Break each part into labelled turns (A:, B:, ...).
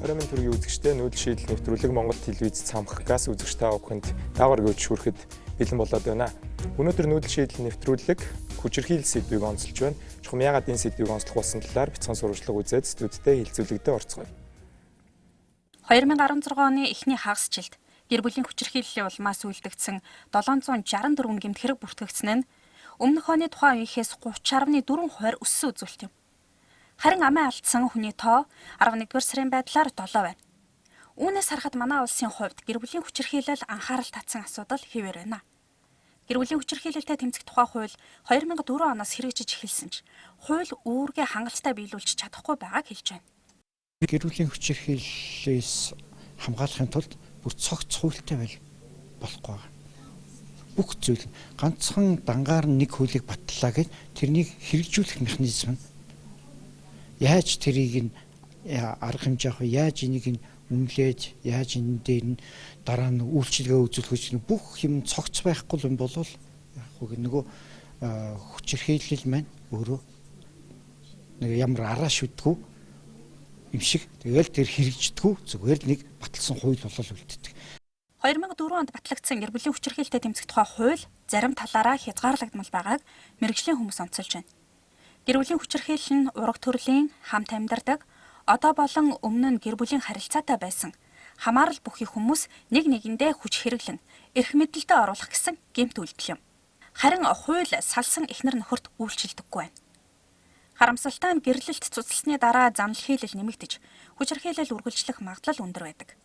A: Оройн төргийн үзэгчтэй нүүдэл шийдэл нэвтрүүлэг Монгол телевиз цамхгаас үзэгч та бүхэнд давар гүйж хүрэхэд бэлэн болоод байна. Өнөөдөр нүүдэл шийдэл нэвтрүүлэг хүчирхийлэл сэдвийг онцолж байна. Чухам яагаад энэ сэдвийг онцлох болсон талаар бяцхан сурвалжлага үзээд студидтэй хэлцүүлэгдээ орцгоё.
B: 2016 оны эхний хагас жилд гэр бүлийн хүчирхийллийн улмаас үлдэгдсэн 764 гэмт хэрэг бүртгэгдсэн нь өмнөх оны тухайн үеийнхээс 30.4% өссөн үзүүлэлт юм. Харин амиа алдсан хүний тоо 11-р сарын байдлаар 7 байна. Үүнээс харахад манай улсын хувьд гэр бүлийн хүчирхийлэл анхаарал татсан асуудал хэвээр байна. Гэр бүлийн хүчирхийлэлтэй тэмцэх тухай хууль 2004 оноос хэрэгжиж эхэлсэн ч хууль үүргээ хангалттай биелүүлж чадахгүй байгааг хэлж байна.
C: Гэр бүлийн хүчирхийллээс хамгаалахын тулд бүр цогц хуультай болохгүй байгаа. Бүх зүйл ганцхан дангаар нэг хуулийг батлаа гэд тэрнийг хэрэгжүүлэх механизм нь яаж тэрийг арга хэмжээ авах, яаж энийг үнэлээд, яаж энэ дээр нь дараа нь үйлчилгээ үзүүлэх бүх юм цогц байхгүй юм бол нөгөө хүчирхийлэл маань өөрөө нэг ямар араа шүтгүү юм шиг тэгэл тэр хэрэгждэггүй зүгээр нэг баталсан хууль болол үлддэг.
B: 2004 онд батлагдсан гэр бүлийн хүчирхийлэлтэй тэмцэх тухай хууль зарим талаараа хязгаарлагдмал байгааг мэргэжлийн хүмүүс онцолж байна. Гэр бүлийн хүчирхийлэл нь ураг төрлийн хамт амьдардаг, одоо болон өмнө нь гэр бүлийн харилцаатай байсан хамаарал бүхий хүмүүс нэг нэгэндээ хүч хэрэглэн эрх мэдэлтэд оруулах гэсэн гэмт үйлдэл юм. Харин хууль салсан эхнэр нөхөрт үйлчилдэггүй байна. Харамсалтай нь гэрлэлт цуцлсны дараа занл хийлэл нэмэгдэж, хүчирхийлэл үргэлжлэх магадлал өндөр байдаг.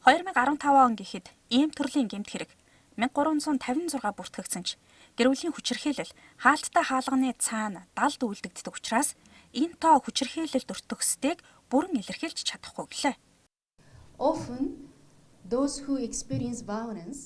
B: 2015 он гэхэд ийм төрлийн гэмт хэрэг 1356 бүртгэгдсэн ч гэр бүлийн хүчирхийлэл хаалттай хаалганы цаана далд үйлдэгддэг учраас энэ тоо хүчирхийлэл өртөгсдгийг бүрэн илэрхийлж чадахгүй гэлээ.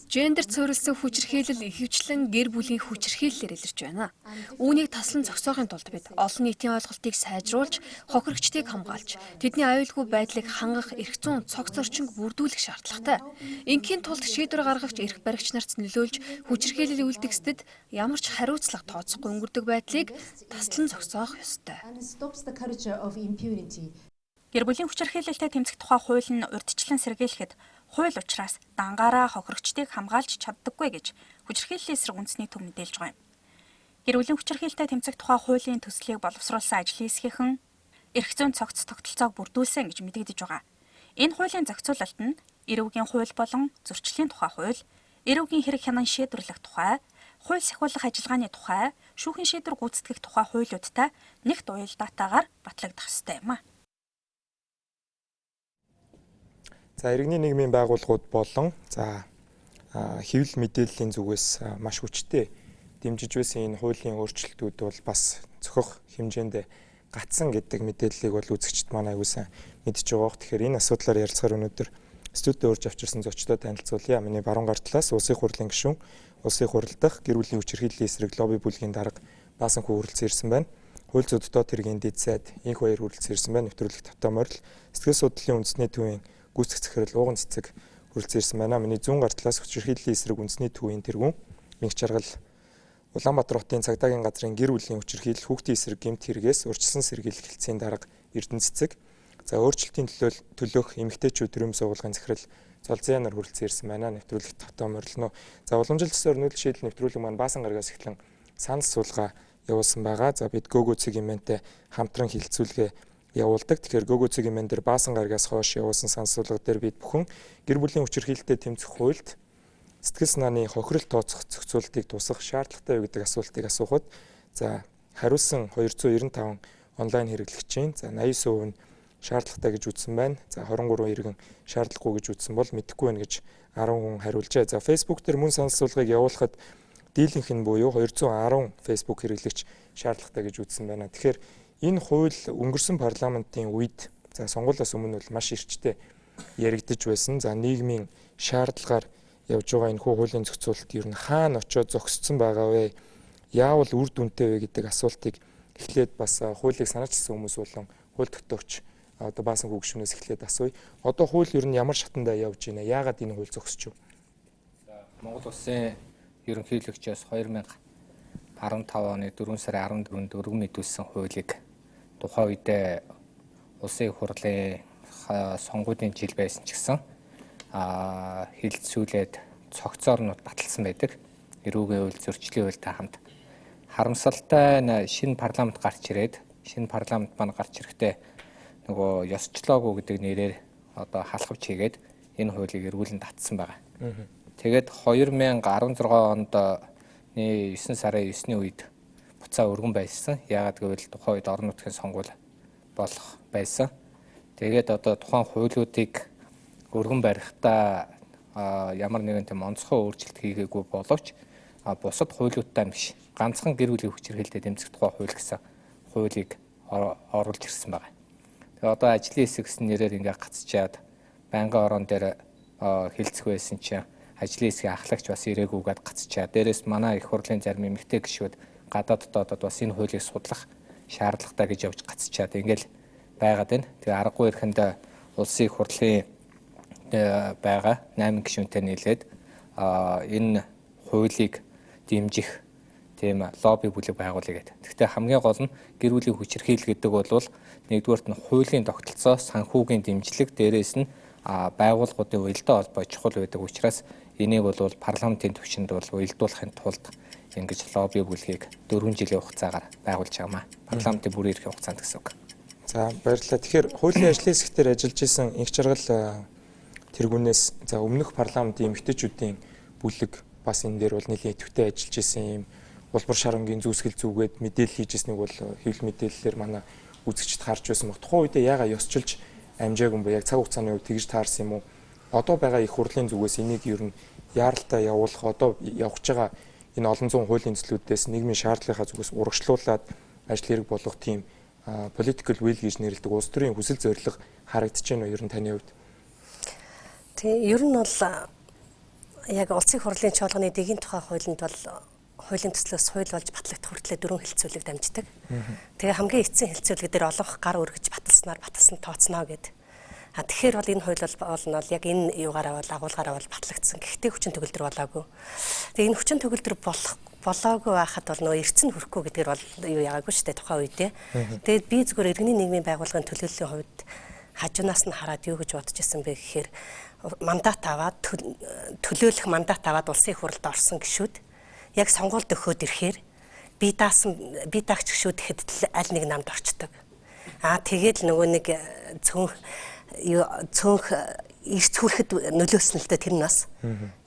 D: Гендер цөөрөлсөн хүчирхийлэл ихэвчлэн гэр бүлийн хүчирхийллээр илэрч байна. Үүнийг таслан зогсоохын тулд бид олон нийтийн ойлголтыг сайжруулж, хохирогчдыг хамгаалж, тэдний аюулгүй байдлыг хангах эрх зүйн цогц орчинг бүрдүүлэх шаардлагатай. Ингийн тулд шийдвэр гаргагч эрх баригч нарт нөлөөлж, хүчирхийлэл үлдгэсэд ямар ч хариуцлага тооцохгүй өнгөрдөг байдлыг таслан зогсоох ёстой.
B: Гэр бүлийн хүчирхийлэлтэй тэмцэх тухай хууль нь урьдчилан сэргийлэхэд хууль учраас дангаараа хохирогчдыг хамгаалж чаддаггүй гэж хүчирхийллийн эсрэг үндэсний төв мэдээлж байгаа юм. Гэр бүлийн хүчирхийлэлтэй тэмцэх тухай хуулийн төслийг боловсруулсан ажлын хэсгийнхэн эрх зүйн цогц тогтолцоог бүрдүүлсэн гэж мэдэгдэж байгаа. Энэ хуулийн зохицуулалт нь эрүүгийн хууль болон зөрчлийн тухай хууль, эрүүгийн хэрэг хянан шийдвэрлэх тухай, хууль сахиулах ажиллагааны тухай, шүүхийн шийдвэр гүйцэтгэх тухай хуулиудтай нэгт уялдаатаагаар батлагдах ёстой юм а.
A: За иргэний нийгмийн байгууллагууд болон хэвлэл мэдээллийн зүгээс маш хүчтэй дэмжиж байсан энэ хуулийн өөрчлөлтүүд бол бас зохих хэмжээнд гацсан гэдэг мэдээллийг бол үзэгчд маань аягүй сайн мэдж байгаа. Тэгэхээр энэ асуудлаар ярилцахаар өнөөдөр студид урьж авчирсан зочдод танилцуулъя. Миний баруун гар талаас Улсын хурлын гишүүн, Улсын хурал дахь гэр бүлийн хүчирхийллийн эсрэг лобби бүлгийн дарга Баасан хүү хүрэлцэн ирсэн байна. Хууль зүйн дотоод хэргийн дэд сайд инх баяр хүрэлцэн ирсэн байна. Нэвтрүүлэг тавтаа морил сэтгэл судлалын үндэсний төвийн гүйцэтгэх захирал ууган цэцэг хүрэлцэн ирсэн байна. Миний зүүн гар талаас хүчирхийллийн эсрэг үндэсний төвийн тэргүүн Мэнх Жаргал Улаанбаатар хотын цагдаагийн газрын гэр бүлийн хүчирхийлэл хүүхдийн эсрэг гэмт хэрэгээс урьдчилан сэргийлэх хэлтсийн дарга Эрдэнэ цэцэг. За өөрчлөлтийн төлөөх эмэгтэйчүүд төрийн байгууллагын захирал Золзын нар хүрэлцэн ирсэн байна. Нэвтрүүлэг тавтаа морилно. За уламжлалт төсөөр нүүдэл шийдэл нэвтрүүлэг маань Баасан гарагаас эхлэн санал суулгаа явуулсан байгаа. За бид Гөгөө цэгийн хамтран хилцүүлгээ явуулдаг. Тэгэхээр Гөгөө цэгийн мэн дээр Баасан гарагаас хойш явуулсан санал суулга дээр бид бүхэн гэр бүлийн хүчирхийлэлтэй тэмцэх хуульд сэтгэл санааны хохирол тооцох зохицуултыг тусах шаардлагатай юу гэдэг асуултыг асуухад за хариулсан 295 онлайн хэрэглэгчийн за 89% нь шаардлагатай гэж үзсэн байна. За 23 иргэн шаардлагагүй гэж үзсэн бол мэдэхгүй байна гэж 10 хүн хариулжээ. За Facebook дээр мөн санал суулгыг явуулахад дийлэнх нь буюу 210 Facebook хэрэглэгч шаардлагатай гэж үзсэн байна. Тэгэхээр энэ хууль өнгөрсөн парламентын үед за сонгуулиас өмнө бол маш эрчтэй яригдж байсан. За нийгмийн шаардлагаар явж байгаа энэ хуулийн зохицуулалт ер нь хаана очиод зогсцсон байгаа вэ? Яавал үр дүнтэй вэ гэдэг асуултыг эхлээд бас хуулийг санаачилсан хүмүүс болон хууль тогтоогч одоо Баасан хүү гишүүнээс эхлээд асууя. Одоо хууль ер нь ямар шатандаа явж байна? Яагаад энэ хууль зогсож байна?
E: Монгол Улсын ерөнхийлөгчөөс 2015 оны 4 сарын 14-нд өргөн мэдүүлсэн хуулийг тухайн үедээ Улсын хурлын сонгуулийн жил байсан ч гэсэн хилцүүлээд цогцоорнууд баталсан байдаг. Эрүүгийн хууль, зөрчлийн хуультай хамт. Харамсалтай шинэ парламент гарч ирээд шинэ парламент маань гарч ирэхдээ нөгөө ёсчлоогүй гэдэг нэрээр одоо халахвч хийгээд энэ хуулийг эргүүлэн татсан байгаа. Тэгээд 2016 онд 9 сарын 9-ний үед буцаа өргөн байсан. Яагаад гэвэл тухайн үед орон нутгийн сонгуул болох байсан. Тэгээд одоо тухайн хуулиудыг өргөн барихтаа ямар нэгэн тийм онцгой өөрчлөлт хийгээгүй боловч бусад хуулиудтай биш. Ганцхан гэр бүлийн хүчирхээлтэд тэмцэх тухай хууль гэсэн хуулийг оруулж ирсэн байна. Тэгээ одоо ажлын хэсэг гэсэн нэрээр ингээ гацчаад байнгын орон дээр хилцэх байсан чинь ажлын хэсгийн ахлагч бас ирээгүйгээд гацчаад дээрээс манай их хурлын зарим эмэгтэй гишүүд гадаадд одоо бас энэ хуулийг судлах шаардлагатай гэж явж гацчаад ингээл байгаад байна. Тэгээ аргагүй ирэхэнд улсын их хурлын байгаа 8 гишүүнтэй нийлээд энэ хуулийг дэмжих тийм лобби бүлэг байгуулъя гэдэг. Гэхдээ хамгийн гол нь гэр бүлийн хүчирхийлэл гэдэг бол нэгдүгээрт нь хуулийн тогтолцоо, санхүүгийн дэмжлэг, дээрээс нь байгууллагуудын уялдаа холбоо чухал байдаг учраас энийг бол парламентын түвшинд бол уялдуулахын тулд ингэж лобби бүлгийг 4 жилийн хугацаагаар байгуулж байгаамаа. Парламентын бүрийн эрхийн хугацаанд гэсэн үг.
A: За баярлалаа. Тэгэхээр хуулийн ажлын хэсгээр ажиллаж исэн их жаргал тэргүүнээс за өмнөх парламентын эмэгтэйчүүдийн бүлэг бас энэ дээр бол нэлийн идэвхтэй ажиллаж исэн юм улбар шарангийн зүүсгэл зүгээд мэдээлэл хийж ирснийг бол хэвлэл мэдээллээр манай үзэгчд харж байсан баг. Тухайн үедээ яага ёсчилж амжаагүй юм бэ? Яг цаг хугацааны үед тэгж таарсан юм уу? Одоо байгаа их хурлын зүгээс энийг ер нь яаралтай явуулах одоо явж байгаа энэ олон зуун хуулийн төслүүдээс нийгмийн шаардлагынхаа зүгээс урагшлуулад ажил хэрэг болгох тийм political will гэж нэрлэдэг улс төрийн хүсэл зорилго харагдаж байна уу ер нь таны хувьд?
F: Тэгээ ер нь бол яг улсын хурлын чуулганы дэгийн тухай хуулинд бол хуулийн төслөөс хууль болж батлагдах хүртлээр 4 хэлцүүлэг дамждаг. Тэгээ хамгийн эцсийн хэлцүүлэг дээр олонх гар өргөж баталсан тооцноо гэд. Тэгэхээр бол энэ хууль бол яг энэ юугаараа бол агуулгаараа бол батлагдсан. Гэхдээ хүчин төгөлдөр болоогүй. Тэгээ энэ хүчин төгөлдөр болоогүй байхад бол нөгөө эрдэнэ хүрэхгүй гэдгээр бол юу яагаагүй шүү дээ тухайн үедээ. Тэгээд би зүгээр иргэний нийгмийн байгууллагын төлөөллийн хувьд хажуунаас нь хараад юу гэж бодож исэн бэ гэхээр мандат аваад төлөөлөх мандат аваад улсын хурлд орсон гишүүд яг сонгуульд өгөхөд ирэхээр би даагч гишүүд ихэд аль нэг намд орчдөг. Тэгээд нөгөө нэг цөөнх эрс хүрэхэд нөлөөсөн л дээ тэр нь бас.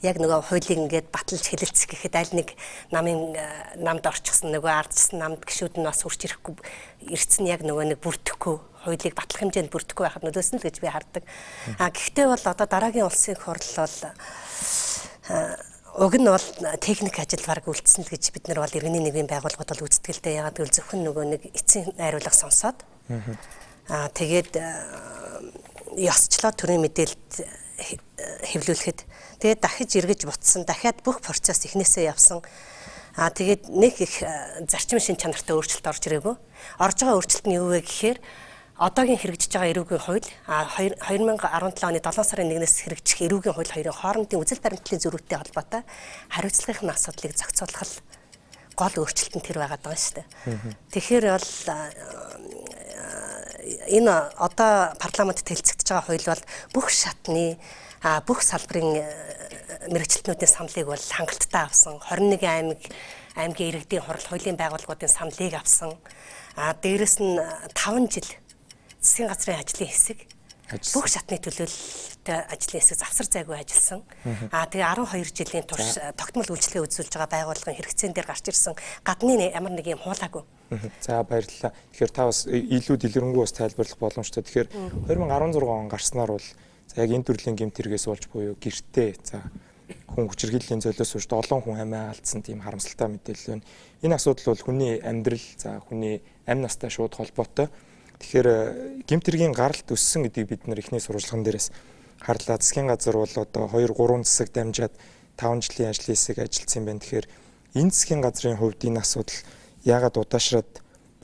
F: Яг нөгөө хуулийг ингээд баталж хэлэлцэх гэхэд аль нэг намд орчихсон нөгөө ардсан намд гишүүд нь бас үрч ирэхгүй эрс нь яг нөгөө нэг бүрдэхгүй хуулийг батлах хэмжээнд бүрдэхгүй байхад нөлөөсөн л гэж би хардаг. Гэхдээ бол одоо дараагийн улсын хурл бол уг нь бол техник ажил баг үлдсэн л гэж бид нар бол иргэний нийгмийн байгууллагууд бол үздэг л дээ. Ягаад гэвэл зөвхөн нөгөө нэг эцсийн найруулга сонсоод тэгээд ёсчлоо төрийн мэдээлэлд хэвлүүлэхэд тэгээд дахиж эргэж бутсан дахиад бүх процесс эхнээсээ явсан. Тэгээд нэг их зарчим шин чанартай өөрчлөлт орж ирээгүй. Орж байгаа өөрчлөлт нь юу вэ гэхээр одоогийн хэрэгжиж байгаа эрүүгийн хууль 2017 оны 7 сарын 1-ээс хэрэгжих эрүүгийн хууль хоёрын хоорондын үзэл баримтлалын зөрүүтэй холбоотой хариуцлагын асуудлыг зохицуулах гол өөрчлөлт нь тэр байгаад байгаа шүү дээ. Тэгэхээр бол энэ одоо парламентд хэлцэгдэж байгаа хууль бол бүх шатны бүх салбарын мэргэжилтнүүдийн саналыг бол хангалттай авсан. 21 аймгийн иргэдийн хурал хуулийн байгууллагуудын саналыг авсан. Дээрээс нь 5 жил засгийн газрын ажлын хэсэг бүх шатны төлөөлөлтөй ажлын хэсэг завсар зайгүй ажилласан. Тэгээ 12 жилийн турш тогтмол үйлчлэгээ үзүүлж байгаа байгууллагын хэрэгцээн дээр гарч ирсэн гадны ямар нэг юм хуулаагүй.
A: За баярлалаа. Тэгэхээр та бас илүү дэлгэрэнгүй бас тайлбарлах боломжтой. Тэгэхээр 2016 он гарснаар бол яг энэ төрлийн гэмт хэрэгээс болж буюу гэртээ за хүн хүчирхийллийн золиос үүшд олон хүн амиа алдсан тийм харамсалтай мэдээлэл байна. Энэ асуудал бол хүний амьдрал за хүний амь настай шууд холбоотой. Тэгэхээр гэмт хэргийн гаралт өссөн гэдгийг бид нар эхний сурвалжлаган дээрээс харлаа. Засгийн газар бол одоо 2-3 засаг дамжаад 5 жилийн ажлын хэсэг ажилласан юм байна. Тэгэхээр энэ засгийн газрын хувьд энэ асуудал яагаад удаашраад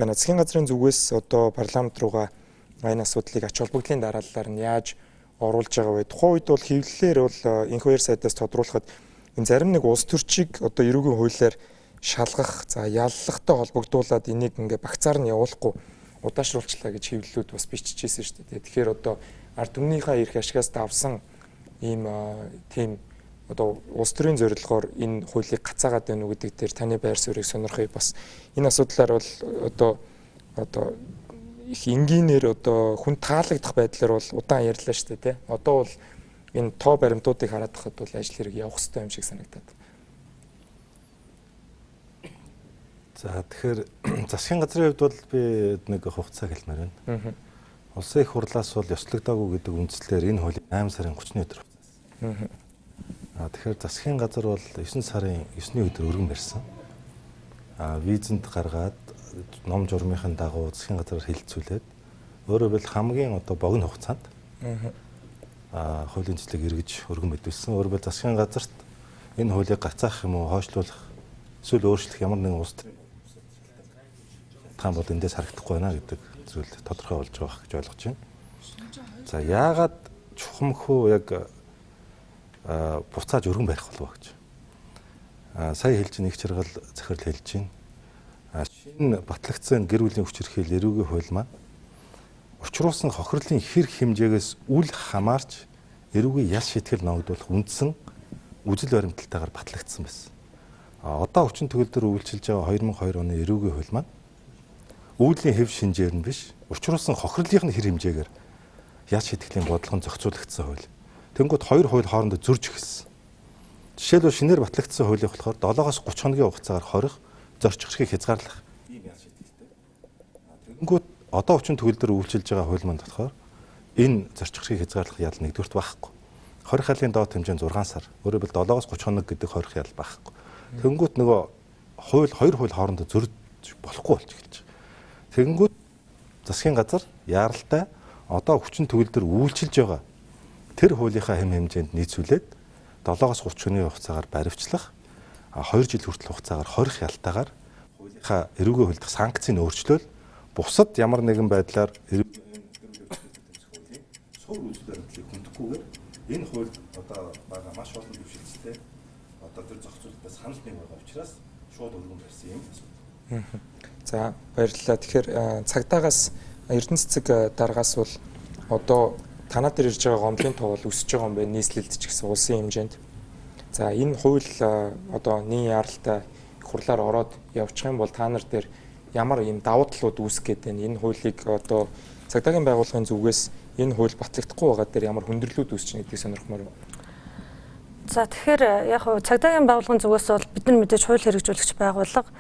A: байна? Засгийн газрын зүгээс одоо парламент руугаа энэ асуудлыг ач холбогдлын дараалалаар нь яаж оруулж байгаа вэ? Тухайн үед бол хэвлэлээр бол энх хоёр сайдаас тодруулахад энэ зарим нэг улс төрчийг одоо эрүүгийн хуулиар шалгах, за яллагтай холбогдуулаад энийг ингээ багцаар нь явуулахгүй удаашруулчлаа гэж хэвлэлүүд бас биччихсэн шүү дээ. Тэгэхээр одоо ард түмнийхээ эрх ашигаас давсан ийм тийм одоо улс төрийн зорилгоор энэ хуулийг гацаагаад байна уу гэдэг дээр таны байр суурийг сонирхъя. Бас энэ асуудлаар бол одоо их энгийнээр одоо хүн таалагдах байдлаар бол удаан ярьлаа шүү дээ. Одоо бол энэ тоо баримтуудыг хараад байхад бол ажил хэрэг явах хэрэгтэй юм шиг санагдаад.
G: За тэгэхээр засгийн газрын хувьд бол би нэг хугацаа хэлмээр байна. Улсын их хурлаас бол ёслогдоогүй гэдэг үндслээр энэ хуулийг 8 сарын 30-ны өдөр хугацаасан. Тэгэхээр засгийн газар бол 9 сарын 9-ний өдөр өргөн барьсан. Визэнд гаргаад ном журмынхын дагуу засгийн газараар хэлэлцүүлээд өөрөөр хэлбэл хамгийн одоо богино хугацаанд хуулийн цэцлэг эргэж өргөн мэдүүлсэн. Өөрөөр хэлбэл засгийн газарт энэ хуулийг гацаах юм уу, хойшлуулах, эсвэл өөрчлөх ямар нэгэн улс төрийн шалтгаан бол эндээс харагдахгүй байна гэдэг зүйл тодорхой болж байгаа гэж ойлгож байна. За яагаад чухамхүү яг буцааж өргөн барих болов гэж. Сая хэлж нэг чаргал захирал хэлж байна. Шинэ батлагдсан гэр бүлийн хүч хэрхийл эрүүгийн хууль маань учруулсан хохирлын хэрэг хэмжээгээс үл хамаарч эрүүгийн ял шийтгэл ногдуулах үндсэн үжил баримталтайгаар батлагдсан байсан. Одоо хүчин төгөлдөр үйлчилж байгаа 2002 оны эрүүгийн хууль маань үүдлийн хэв шинжээр нь биш, учруулсан хохирлын хэр хэмжээгээр ял шийтгэлийн бодлого зохицуулагдсан хууль. Тэнгүүд хоёр хууль хоорондоо зөрж эхэлсэн. Жишээлбэл шинээр батлагдсан хуулийг болохоор 7-оос 30 хоногийн хугацаагаар хорих, зорчих хэргийг хязгаарлах ийм ял шийдэлтэй. Тэнгүүд одоо хүчин төгөлдөр үйлчилж байгаа хууль маань болохоор энэ зорчих хэргийг хязгаарлах ял нэгдүгürt байхгүй. Хорих ялын доод хэмжээ 6 сар. Өөрөөр хэлбэл 7-оос 30 хоног гэдэг хорих ял байхгүй. Тэнгүүд нөгөө хоёр хууль хоорондоо зөрж болохгүй болж эхэлж байгаа. Тэнгүүд засгийн газар яаралтай одоо хүчин төгөлдөр үйлчилж байгаа тэр хуулийнхаа хэм хэмжээнд нийцүүлээд 7-оос 30 хоногийн хугацаагаар баривчлах, 2 жил хүртэл хугацаагаар хорих ялтаагаар хуулийнхаа эрүүгийн хуульдах санкцийг өөрчлөөл бусад ямар нэгэн байдлаар суур үйлдвэрлэлийг хүндахгүйгээр энэ хууль одоо байгаа маш олон дэвшилттэй одоо тэр зохицуулалтаа санал нэг байгаа учраас шууд өргөн барьсан юм асуудал.
A: За баярлалаа. Тэгэхээр цагдаагаас Эрдэнэ цэцэг дараагаас бол одоо танаа дээр ирж байгаа гомдлын тоол өсөж байгаа юм байна нийслэлд ч гэсэн улсын хэмжээнд. За энэ хууль одоо нийт яаралтай хурлаар ороод явчих юм бол та нар дээр ямар юм давуу талууд үүсэх гээд байна. Энэ хуулийг одоо цагдаагийн байгууллагын зүгээс энэ хууль батлагдахгүй байгаа дээр ямар хүндрэлүүд үүсэж байгаа гэдгийг сонирхмоор байна.
F: За тэгэхээр яг хуу цагдаагийн байгууллагын зүгээс бол бид нар мэдээж хууль хэрэгжүүлэгч байгууллага.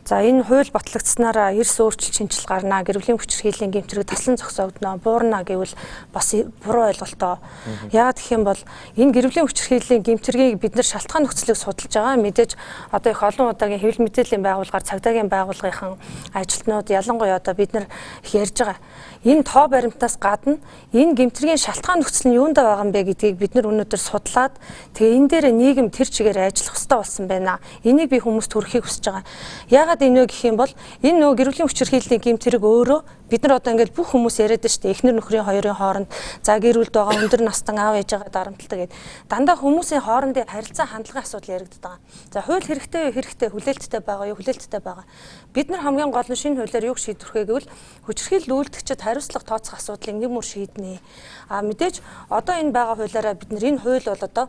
F: За энэ хууль батлагдсанараа эрс өөрчлөлт шинжил гарна, гэр бүлийн хүч хэрхийллийн гэмтрэг таслан зогсоогдно, буурна гэвэл бас буруу ойлголтоо. Яагаад гэх юм бол энэ гэр бүлийн хүч хэрхийллийн гэмтргийг бид нар шалтгаан нөхцөлийг судалж байгаа. Мэдээж одоо их олон удаагийн хэвлэл мэдээллийн байгууллагаар цагдаагийн байгууллагын ажилтнууд ялангуяа одоо бид нар их ярьж байгаа. Энэ тоо баримтаас гадна энэ гэмтргийн шалтгаан нөхцөл нь юунд байгаа юм бэ гэдгийг бид нар өнөөдөр судлаад тэгээ энэ дээр нийгэм тэр чигээр ажиллах хэрэгтэй болсон байна. Энийг би хүмүүст хүрэхийг хүсэж байгаа. Яагаад энэ вэ гэх юм бол энэ нөгөө гэр бүлийн хүч хэрхийллийн гэмтрэг өөрөө бид нар одоо ингээд бүх хүмүүс яриад байна шүү дээ. Эхнэр нөхрийн хоёрын хооронд за гэр бүлд байгаа өндөр настан аав ээжээгээ дарамталдаг гэдэг. Дандаа хүмүүсийн хоорондын харилцаа хандлагын асуудал яригддаг байгаа. За хууль хэрэгтэй хүлээлттэй байгаа юу? Хүлээлттэй байгаа. Бид нар хамгийн гол нь шинэ хуулиар юг шийдвэрхэ гэвэл хүч хэрхийлэл үйлдэгчид хариуцлага тооцох асуудлыг нэг мөр шийднэ. Мэдээж одоо энэ байгаа хуулиараа бид нар энэ хууль бол одоо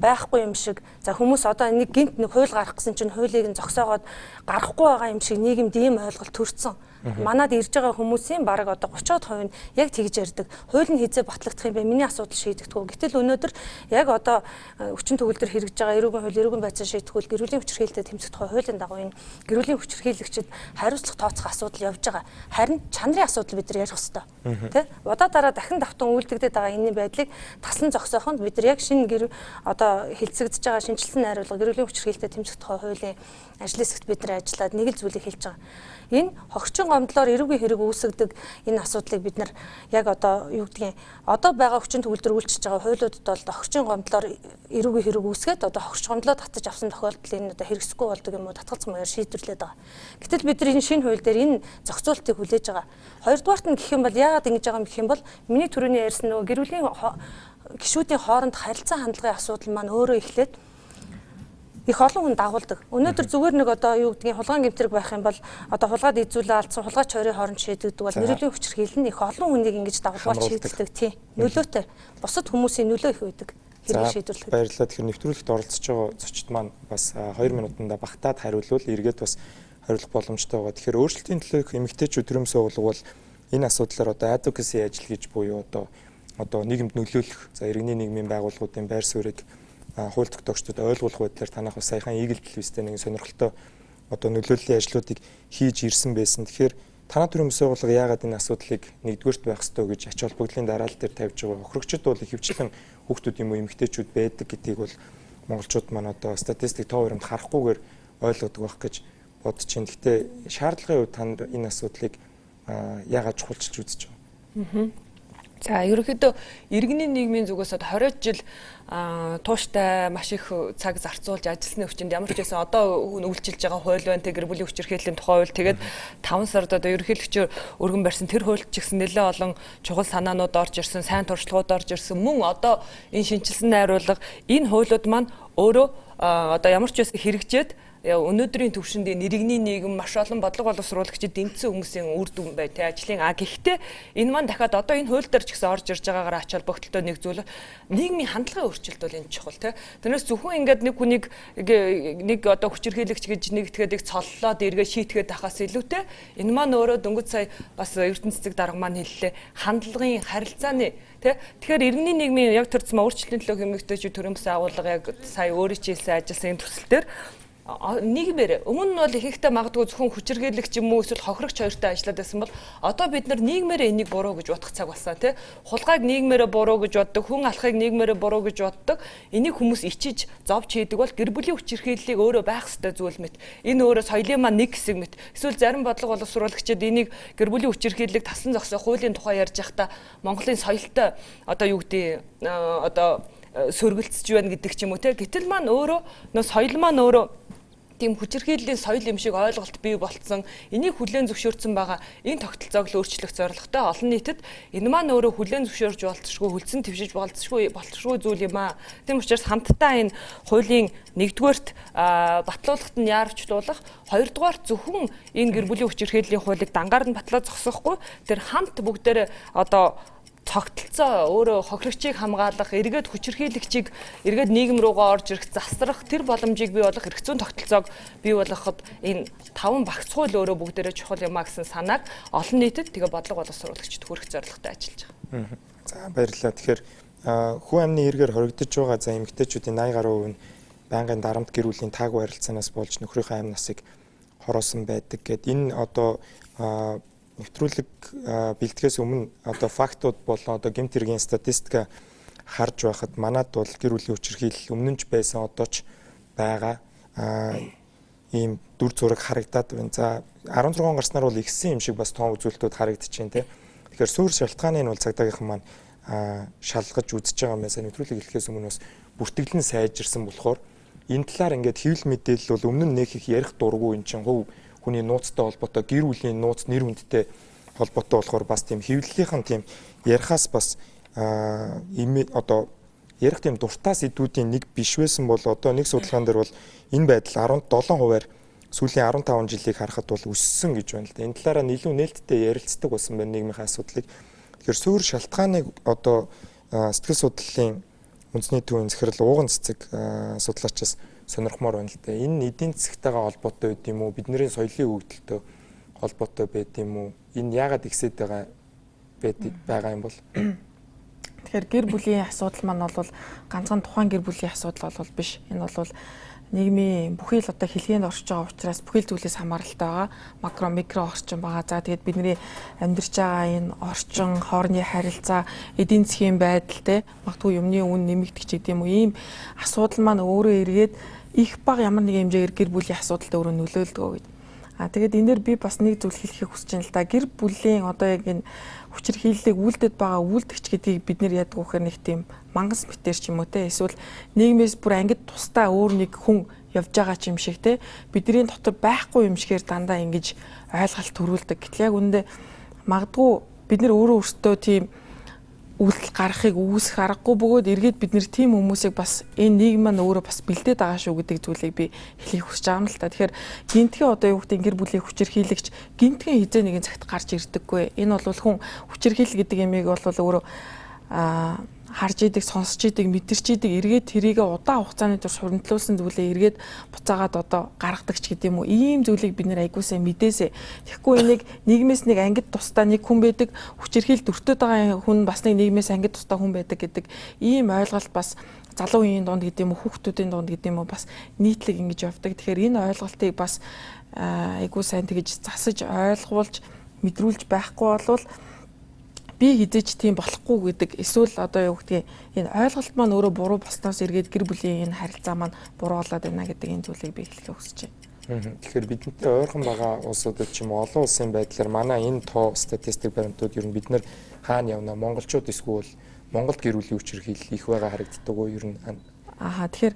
F: байхгүй юм шиг за хүмүүс одоо нэг гинт нэг хууль гарах гэсэн чинь хуулийг нь зогсоогоод гарахгүй байгаа юм шиг нийгэмд ийм ойлголт төрсөн. Манад ирж байгаа хүмүүсийн бараг одоо 30% нь яг тэгж ярьдаг. Хууль нь хизээ батлагдах юм бэ? Миний асуудал шийдэгдэхгүй. Гэтэл өнөөдөр яг одоо хүчин төгөлдөр хэрэгжиж байгаа эрүүгийн хууль, эрүүгийн байцаа шийдэхгүй гэр бүлийн хүч хэрхийлэлтэд тэмцэх тухай хуулийн дагуу энэ гэр бүлийн хүч хэрхийлэгчид хариуцлага тооцох асуудал явж байгаа. Харин чанарын асуудал бид нар ярих ёстой. Тэ? Удаа дараа дахин давтан үйлдэгдээд байгаа энэ байдлыг таслан зогсоохонд бид нар яг шинэ гэр одоо хилцэгдэж байгаа шинжилсэн найруулга гэр бүлийн хүч хэрхийлэлтэд тэмцэх тухай хуулийн ажлын хэсэгт бид нар ажиллаад нэг л зүйлийг хэлж байгаа. Энэ хохирчин гомдлоор эрүүгийн хэрэг үүсгдэг энэ асуудлыг бид нар яг одоо юу гэдгийг одоо байгаа хүчин төгөлдөр үйлчилж байгаа хуулиудад бол хохирчин гомдлоор эрүүгийн хэрэг үүсгээд одоо хохирч гомдлоо татаж авсан тохиолдолд энэ одоо хэрэгсэхгүй болдог юм уу татгалзах маягаар шийдвэрлээд байгаа. Гэтэл бид нар энэ шинэ хууль дээр энэ зохицуултыг хүлээж байгаа. Хоёрдугаарт нь гэх юм бол яагаад ингэж байгаа юм гэх юм бол миний түрүүний ярьсан нөгөө гэр бүлийн гишүүдийн хооронд харилцаа хандлагын асуудал маань өөрөө эхлээд их олон хүн дагуулдаг. Өнөөдөр зүгээр нэг одоо юу гэдгийг хулгайн гэмтрэг байх юм бол одоо хулгайд эзүүлээ алдсан хулгай чойрын хооронд шийдэгдэг бол мэрэгжлийн хүчирхийлэл нь их олон хүнийг ингэж дагуулж шийддэг тийм. Нөлөөтэй. Бусад хүмүүсийн нөлөө их байдаг. Хэрэг шийдвэрлэхэд.
A: Баярлалаа. Тэгэхээр нэвтрүүлэгт оролцож байгаа зочид маань бас 2 минутанда багтаад хариулвал эргээд бас хариулах боломжтой байгаа. Тэгэхээр өөрчлөлтийн төлөө эмэгтэйчүүд төрөм суулгавал энэ асуудлаар одоо advocacy ажил гэж буюу одоо нийгэмд нөлөөлөх иргэний нийгмийн байгууллагуудын байр суурийг хууль тогтоогчдод ойлгуулах байдлаар танах бас саяхан Eagle телевизтэй нэг сонирхолтой одоо нөлөөллийн ажлуудыг хийж ирсэн байсан. Тэгэхээр танаа төрөм суулга яагаад энэ асуудлыг нэгдүгээрт байх ёстой гэж ач холбогдлын дараалал дээр тавьж байгаа. Хохирогчид бол ихэвчлэн хүүхдүүд юм уу эмэгтэйчүүд байдаг гэдгийг бол монголчууд маань одоо статистик тоо баримт харахгүйгээр ойлгодог байх гэж бодож байна. Гэхдээ шаардлагын хувьд танд энэ асуудлыг яагаад чухалчилж үзэж байгаа?
H: За ерөнхийдөө иргэний нийгмийн зүгээс 20 жил тууштай маш их цаг зарцуулж ажилласны хүчинд ямар ч байсан одоо үйлчилж байгаа хууль байна. Тэг гэр бүлийн хүчирхийллийн тухай хууль тэгээд 5 сард одоо ерөнхийлөгчөөр өргөн барьсан тэр хуульд ч гэсэн нэлээд олон чухал санаанууд орж ирсэн, сайн туршлагууд орж ирсэн. Мөн одоо энэ шинжилсэн найруулга энэ хуулиуд маань өөрөө одоо ямар ч байсан хэрэгжээд өнөөдрийн төвшөнд иргэний нийгэм маш олон бодлого боловсруулагчид дэмжсэн хүмүүсийн үр дүн бай тэ ажлын гэхдээ энэ маань дахиад одоо энэ хууль дээр ч гэсэн орж ирж байгаагаар ач холбогдолтой нэг зүйл нийгмийн хандлагын өөрчлөлт бол энэ чухал тэ тэрнээс зөвхөн ингээд нэг хүнийг нэг одоо хүчирхийлэгч гэж нэг этгээд цоллоод эргээ шийтгээд ахаас илүүтэй энэ маань өөрөө дөнгөж сая бас Эрдэнэ цэцэг дарга маань хэллээ хандлагын харилцааны тэгэхээр иргэний нийгмийн яг төрцөн өөрчлөлтийн төлөө хэмжигдэж төрөмс агуулга яг сая өөрөө ч хэлсэн ажилласан энэ төсөл дээр нийгмээр өмнө нь бол их ихтэй магадгүй зөвхөн хүчирхийлэгч юм уу эсвэл хохирогч хоёртай ажиллаад байсан бол одоо бид нар нийгмээр энийг буруу гэж бодох цаг болсон тий хулгайг нийгмээр буруу гэж боддог хүн алхахыг нийгмээр буруу гэж боддог энийг хүмүүс ичиж зовж хийдэг бол гэр бүлийн хүчирхийллийг өөрөө байх ёстой зүйл мэт энэ өөрөө соёлын маань нэг хэсэг мэт эсвэл зарим бодлого боловсруулагчид энийг гэр бүлийн хүчирхийллийг таслан зогсоо хуулийн тухай ярьж байхдаа Монголын соёлтой одоо юу гэдэг одоо сөргөлцөж байна гэдэг ч юм уу тий гэтэл маань өөрөө нөө соёл маань өөрөө тийм хүчирхийллийн соёл юм шиг ойлголт бий болцсон энийг хүлээн зөвшөөрсөн байгаа энэ тогтолцоог л өөрчлөх зорилготой олон нийтэд энэ маань өөрөө хүлээн зөвшөөрж болцсохгүй хүлцэн твшиж болцсохгүй зүйл юм аа. Тийм учраас хамтдаа энэ хуулийн нэгдүгээрт батлуулахад нь яарвчлуулах хоёрдугаар зөвхөн энэ гэр бүлийн хүчирхийллийн хуулийг дангаар нь батлаад зогсоохгүй тэр хамт бүгдээр одоо тогтолцоо өөрөө хохирогчийг хамгаалах, эргээд хүчирхийлэгчийг эргээд нийгэм руугаа орж ирэх, засрах тэр боломжийг бий болгох эрх зүйн тогтолцоог бий болгоход энэ 5 багц хууль өөрөө бүгдээрээ чухал юм а гэсэн санааг олон нийтэд тэгээ бодлого боловсруулагчид хүргэх зорилготой ажиллаж байгаа.
A: За баярлалаа. Тэгэхээр хүн амны эргээр хоригдож байгаа за эмэгтэйчүүдийн 80 гаруй хувь нь байнгын дарамт гэр бүлийн таагүй харилцаанаас болж нөхрийнхөө амь насыг хороосон байдаг гэд энэ одоо нэвтрүүлэг бэлтгэхээс өмнө одоо фактууд болон одоо гэмт хэргийн статистика харж байхад манад бол гэр бүлийн хүчирхийлэл өмнө нь ч байсан одоо ч байгаа ийм дүр зураг харагдаад байна. За 16 гарснаар бол ихсэн юм шиг бас тоон үзүүлэлтүүд харагдаж байна те. Тэгэхээр суур шалтгааны нь бол цагдаагийнхан маань шалгаж үзэж байгаа юмээс нэвтрүүлэг эхлэхээс өмнө бас бүртгэлэн сайжирсан болохоор энэ талаар ингээд хэвлэл мэдээлэл бол өмнө нь нэг их ярих дурггүй эн чинь хувь хүний нууцтай холбоотой гэр бүлийн нууц нэр хүндтэй холбоотой болохоор бас тийм хэвлэлийнхэн тийм ярихаас бас одоо ярих тийм дуртай сэдвүүдийн нэг биш байсан бол одоо нэг судалгаан дээр бол энэ байдал 17%-аар сүүлийн 15 жилийг харахад бол өссөн гэж байна л да. Энэ талаараа илүү нээлттэй ярилцдаг болсон байна нийгмийн асуудлыг. Тэгэхээр суур шалтгааныг одоо сэтгэл судлалын үндэсний төвийн захирал ууган цэцэг судлаачаас сонирхмоор байна л да. Энэ эдийн засгтайгаа холбоотой байд юм уу? Бидний соёлын хөгжилтэй холбоотой байд юм уу? Энэ яагаад ихсээд байгаа юм бол?
I: Тэгэхээр гэр бүлийн асуудал маань бол ганцхан тухайн гэр бүлийн асуудал бол биш. Энэ бол нийгмийн бүхий л одоо хэлхээнд орж байгаа учраас бүхий л зүйлээс хамааралтай байгаа. Макро, микро орчин байгаа. За тэгээд бидний амьдарч байгаа энэ орчин, хоорны харилцаа, эдийн засгийн байдал те магадгүй юмны үн нэмэгдэх ч гэдэм үү. Ийм асуудал маань өөрөө эргээд их баг ямар нэг хэмжээгээр гэр бүлийн асуудалтай өөрөө нөлөөлдөг гэдэг. Тэгээд энэ дээр би бас нэг зүйл хэлхийг хүсэж байна л да. Гэр бүлийн одоо яг энэ хүчирхийллийг үлдээд байгаа үлдэгч гэдгийг бид нэр яддаг гэхээр нэг тийм мангас мэтэр ч юм уу те эсвэл нийгмээс бүр ангид тусдаа өөр нэг хүн явж байгаа ч юм шиг те бидний дотор байхгүй юм шигээр дандаа ингэж ойлголт төрүүлдэг. Гэтэл яг үүндээ магадгүй бид нэр өөрөө өөрсдөө тийм үйлдэл гаргахыг үүсэх аргагүй бөгөөд эргээд бид нэр тийм хүмүүсийг бас энэ нийгэм маань өөрөө бас бэлдээд байгаа шүү гэдэг зүйлийг би хэлхийг хүсэж байгаа юм л та. Тэгэхээр гинтгийн одоо юу гэдэг гэр бүлийн хүчирхийлэгч гинтгийн хизээ нэгэн цагт гарч ирдэггүй. Энэ бол хүн хүчирхийлэл гэдэг ямиг бол өөрөө харж идэг, сонсч идэг, мэдэрч идэг, эргээд тэрийг удаан хугацааны турш хуримтлуулсан зүйлээ эргээд буцаагаад одоо гаргадаг ч гэдэм үү. Ийм зүйлийг бид нэр айгуусаа мэдээсэй. Тэгэхгүй энийг нийгмээс нэг ангид тусдаа нэг хүн байдаг, хүчирхийлэл дөртөд байгаа хүн бас нэг нийгмээс ангид тусдаа хүн байдаг гэдэг ийм ойлголт бас залуу үеийн дунд гэдэм үү, хүүхдүүдийн дунд гэдэм үү бас нийтлэг ингэж явдаг. Тэгэхээр энэ ойлголтыг бас айгуу сайн тэгж засаж ойлгуулж мэдрүүлж байхгүй болвол би хизээч тийм болохгүй гэдэг эсвэл одоо юу гэдгийг энэ ойлголт маань өөрөө буруу болсноос эргээд гэр бүлийн энэ харилцаа маань буруу болоод байна гэдэг энэ зүйлийг би хэлхийг хүсэж байна.
A: Тэгэхээр бидэнтэй ойрхон байгаа улсуудад ч юм уу олон улсын байдлаар манай энэ тоо статистик баримтууд ер нь бид нар хаана явна монголчууд эсвэл Монголд гэр бүлийн хүчирхийлэл их байгаа харагддаг уу ер нь?
I: Тэгэхээр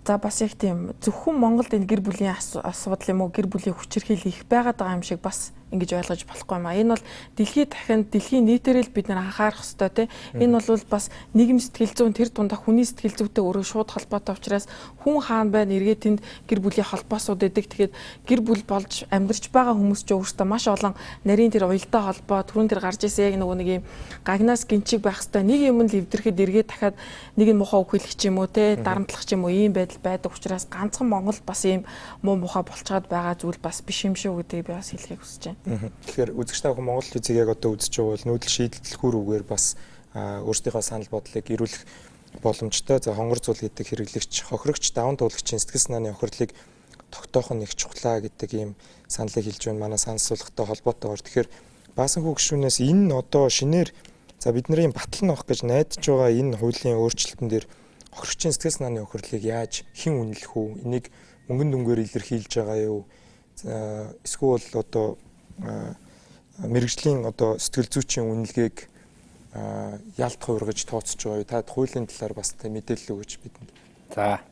I: за бас их тийм зөвхөн Монголд энэ гэр бүлийн асуудал юм уу гэр бүлийн хүчирхийлэл их байгаад байгаа юм шиг бас ингэж ойлгож болохгүй юм а. Энэ бол дэлхийн нийтээрээ л бид нар анхаарах хэрэгтэй тийм. Энэ бол бас нийгэм сэтгэл зүйн тэр дундаа хүний сэтгэл зүйтэй өөрөө шууд холбоотой учраас хүн хаана байна эргээд тэнд гэр бүлийн холбоосууд эдэг. Тэгэхээр гэр бүл болж амьдарч байгаа хүмүүс ч өөрсдөө маш олон нарийн тэр уялдаа холбоо түрүүн тэр гарч ирсэн яг нэг юм гагнаас гинчиг байх хэвээр нэг юм л эвдрэхэд эргээд дахиад нэг нь мухаа үг хэлэх ч юм уу тийм дарамтлах ч юм уу ийм байдал байдаг учраас ганцхан Монгол бас ийм муу мухаа болцоод байгаа зүйл бас биш юм шүү гэдгийг би бас хэлхийг хүсэж байна.
A: Тэгэхээр үзэгч та бүхэн Монгол телевизийг яг одоо үзэж байгаа бол нүүдэл шийдэлхүүр үгээр бас өөрсдийнхөө санал бодлыг ирүүлэх боломжтой. За хонгор зул гэдэг хэрэглэгч, хохирогч, даван туулагчийн сэтгэл санааны охирлыг тогтоох нь их чухлаа гэдэг ийм саналыг хэлж байна. Манай саналсуулгатай холбоотойгоор. Тэгэхээр Баасан хүү гишүүнээс энэ одоо шинээр за бидний батал нөх гэж найдаж байгаа энэ хуулийн өөрчлөлтөн дээр хохирогчийн сэтгэл санааны охирлыг яаж хэн үнэлэх үү? Энийг мөнгөн дүнгээр илэрхийлж байгаа юу? Эсвэл одоо мэрэгжлийн одоо сэтгэл зүйчийн үнэлгээг ялт хувиргаж тооцож байгаа юу? Та хуулийн талаар бас мэдээлэл өгөөч бидэнд.
E: За.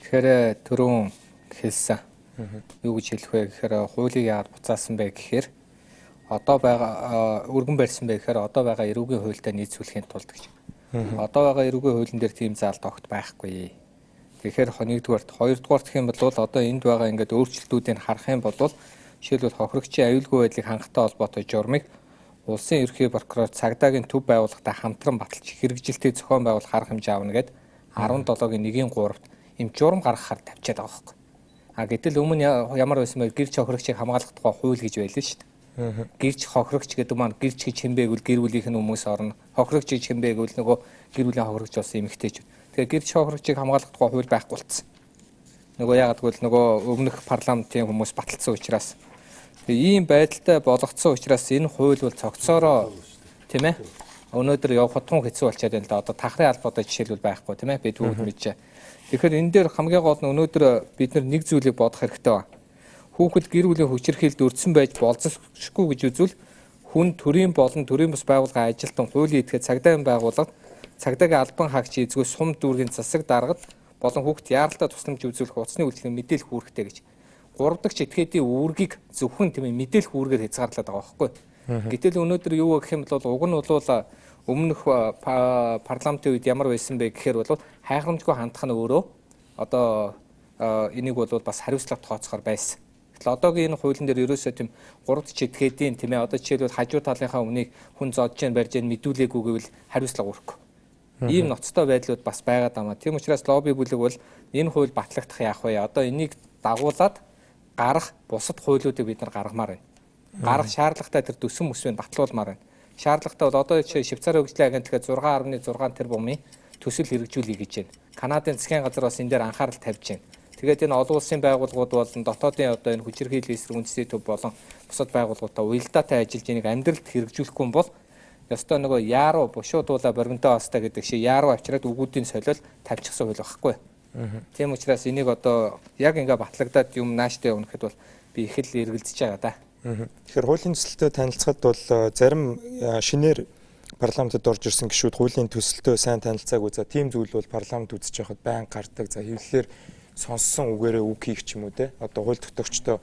E: Тэгэхээр түрүүн хэлсэн. Юу гэж хэлэх вэ гэхээр хуулийг яагаад буцаасан бэ гэхээр одоо байгаа өргөн барьсан бэ гэхээр одоо байгаа эрүүгийн хуультай нийцүүлэхийн тулд гэж. Одоо байгаа эрүүгийн хуулийн дээр тийм заалт огт байхгүй. Тэгэхээр нэгдүгээрт, хоёрдугаарт гэх юм бол одоо энд байгаа ингээд өөрчлөлтүүдийг харах юм бол жишээлбэл хохирогчийн аюулгүй байдлыг хангахтай холбоотой журмыг улсын ерхий прокурор цагдаагийн төв байгууллагатай хамтран баталж хэрэгжилтийг зохион байгуулах арга хэмжээ авна гэд 17-гийн 1-3-т им журам гаргахаар тавьчаад байгаа байхгүй. Гэтэл өмнө ямар байсан бэ? Гэрч хохирогчийг хамгаалах тухай хууль гэж байлаа шүү дээ. Гэрч хохирогч гэдэг маань гэрч гэж хэмбээгүүл гэр бүлийнх нь хүмүүс орно. Хохирогч гэж хэмбээгүүл нөгөө гэр бүлийн хохирогч болсон эмэгтэйчүүд. Тэгэхээр гэрч хохирогчийг хамгаалах тухай хууль байхгүй болцсон. Нөгөө яагаад гэвэл нөгөө өмнөх парламентын хүмүүс баталсан учраас ийм байдалтай болгоцсон учраас энэ хууль бол цогцоороо тийм ээ өнөөдөр явахд тун хэцүү болчиход байна л да. Одоо тахрын албатай жишээлбэл байхгүй тийм ээ бид бүгд мэдж. Тэгэхээр энэ дээр хамгийн гол нь өнөөдөр бид нэг зүйлийг бодох хэрэгтэй байна. Хүүхэд гэр бүлийн хүчирхийлэлд өртсөн байж болзошгүй гэж үзвэл хүн төрийн болон төрийн бус байгууллагын ажилтан хуулийн этгээд цагдаагийн байгууллагад цагдаагийн албан хаагчийн эзгүй сум дүүргийн засаг даргад болон хүүхэд яаралтай тусламж үзүүлэх утасны үйлчлэгийн мэдээлэх үүрэгтэй гэж 3 дахь этгээдийн үүргийг зөвхөн тийм мэдээлэх үүргээр хязгаарлаад байгаа байхгүй. Гэтэл өнөөдөр юу гэх юм бол уг нь бол өмнөх парламентын үед ямар байсан бэ гэхээр бол хайхрамжгүй хандах нь өөрөө одоо энийг бол бас хариуцлага тооцохоор байсан. Гэтэл одоогийн энэ хуулийн дээр ерөөсөө тийм 3 дахь этгээдийн тийм ээ одоо жишээлбэл хажуу талынхаа өмнгийг хүн зодж जैन барьж जैन мэдүүлээгүй гэвэл хариуцлага өрөхгүй. Ийм ноцтой байдлууд бас байгаад байна. Тийм учраас лобби бүлэг бол энэ хууль батлагдах яах вэ? Одоо энийг дагуулад гарах бусад хуулиудыг бид нар гаргамаар байна. Гарах шаардлагатай тэр төсөн мөсвийг батлуулмаар байна. Шаардлагатай бол одоо Швейцарын хөгжлийн агентлага 6.6 тэрбумын төсөл хэрэгжүүлэе гэж байна. Канадын засгийн газар бас энэ дээр анхаарал тавьж байна. Тэгээд энэ олон улсын байгууллагууд болон дотоодын одоо энэ хүчирхийллийн эсрэг үндэсний төв болон бусад байгууллагуудаа уялдаатай ажиллаж энийг амьдралд хэрэгжүүлэхгүй бол ёстой нөгөө яаруу бушуудуулаа боргонтой хастай гэдэг шиг яаруу авчираад үгүүдийн солиол тавьчихсан хөл байхгүй. Тийм учраас энийг одоо яг ингээ батлагдаад юм нааштай явах гэхэд бол би их л эргэлзэж байгаа да.
A: Тэгэхээр хуулийн төсөлтөд танилцахад бол зарим шинээр парламентод орж ирсэн гишүүд хуулийн төсөлтөө сайн танилцаагүй. За тийм зүйл бол парламент үзэж байхад байн гардаг. За хэвлэлээр сонссон үгээрээ үг хийх ч юм уу те. Одоо хууль тогтоогчдоо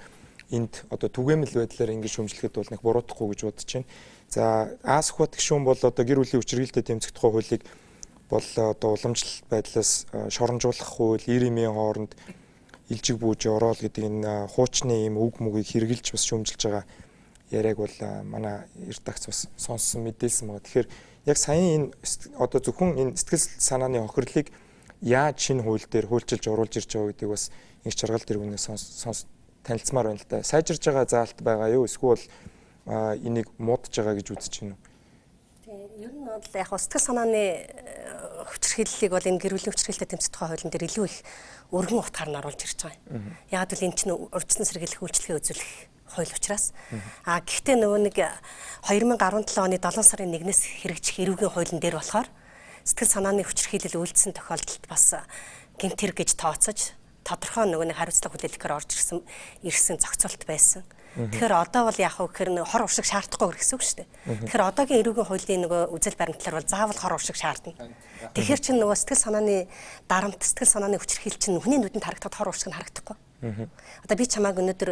A: энд одоо түгээмэл байдлаар ингэж шөмжлөхэд бол нэг буруудахгүй гэж бодож байна. За Аз хот гишүүн бол одоо гэр бүлийн хүчирхийлэлтэд тэмцэх тухай хуулийг бол одоо уламжлалт байдлаас шоромжуулах хууль, ирэмийн хооронд илжиг бүүж орол гэдэг энэ хуучны ийм үг мөгийг хэрэгжилж бас шүүмжилж байгаа яриаг бол манай редакц бас сонссон мэдээлсэн байгаа. Тэгэхээр яг саяхан энэ одоо зөвхөн энэ сэтгэл санааны хохирлыг яаж шинэ хууль дээр хуульчилж оруулж ирж байгаа гэдгийг бас их жаргал дэргүүнээс танилцмаар байна л да. Сайжирж байгаа заалт байгаа юу? Эсвэл энийг муудаж байгаа гэж үзэж байна уу?
F: Ер нь бол яг сэтгэл санааны хүчирхийллийг бол энэ гэр бүлийн хүчирхийлэлтэд тэмцэх тухай хуулийн дээр илүү их өргөн утгаар нь оруулж ирж байгаа юм. Яг л энэ чинь урьдчилан сэргийлэх үйлчлэгээ үзүүлэх хууль учраас. Гэхдээ нөгөө нэг 2017 оны 7 сарын 1-ээс хэрэгжих эрүүгийн хуулийн дээр болохоор сэтгэл санааны хүчирхийлэл үйлдсэн тохиолдолд бас гэмт хэрэг гэж тооцож тодорхой нөгөө нэг хариуцлага хүлээлгэхээр орж ирсэн зохицуулт байсан. Тэгэхээр одоо бол яг хөр хор уршиг шаардахгүй гэсэн үг шүү дээ. Тэгэхээр одоогийн эрүүгийн хуулийн нөгөө үзэл баримтлал бол заавал хор уршиг шаардна. Тэгэхээр чинь нөгөө сэтгэл санааны дарамт, сэтгэл санааны хүчирхийлэл чинь хүний нүдэнд харагдахад хор уршиг нь харагдахгүй. Одоо би чамааг өнөөдөр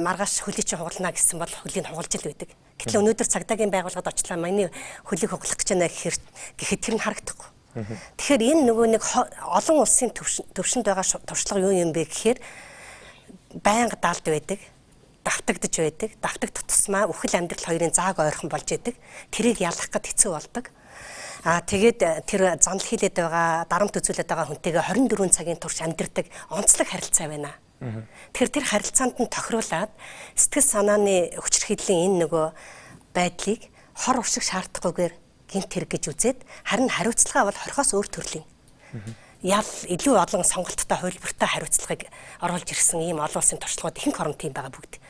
F: маргааш хөлийг чинь хугална гэсэн бол хөлийг хугалж л байдаг. Гэтэл өнөөдөр цагдаагийн байгууллагад очлаа миний хөлийг хугалах гэж байна гэхэд тэр нь харагдахгүй. Тэгэхээр энэ нөгөө нэг олон улсын төвшөнд байгаа туршлага юу юм бэ гэхээр байнга даалд байдаг, давтагдж байдаг, давтагдах тусмаа үхэл амьдрал хоёрын зааг ойрхон болж идэг. Тэрийг ялах гэд хэцүү болдог. Тэгээд тэр занл хийлээд байгаа, дарамт үзүүлээд байгаа хүнтэйгээ 24 цагийн турш амьдэрдэг онцлог харилцаа байна. Тэгэхээр тэр харилцаанд нь тохируулаад сэтгэл санааны хүчирхийллийн энэ нөгөө байдлыг хор уршиг шаардахгүйгээр гинт хэрэг гэж үзээд харин хариуцлага бол хорхоос өөр төрлийн. Ял илүү олон сонголттой хувилбартай хариуцлагыг оруулж ирсэн ийм олон улсын туршлагууд ихэнх орнд тийм байгаа бүгд.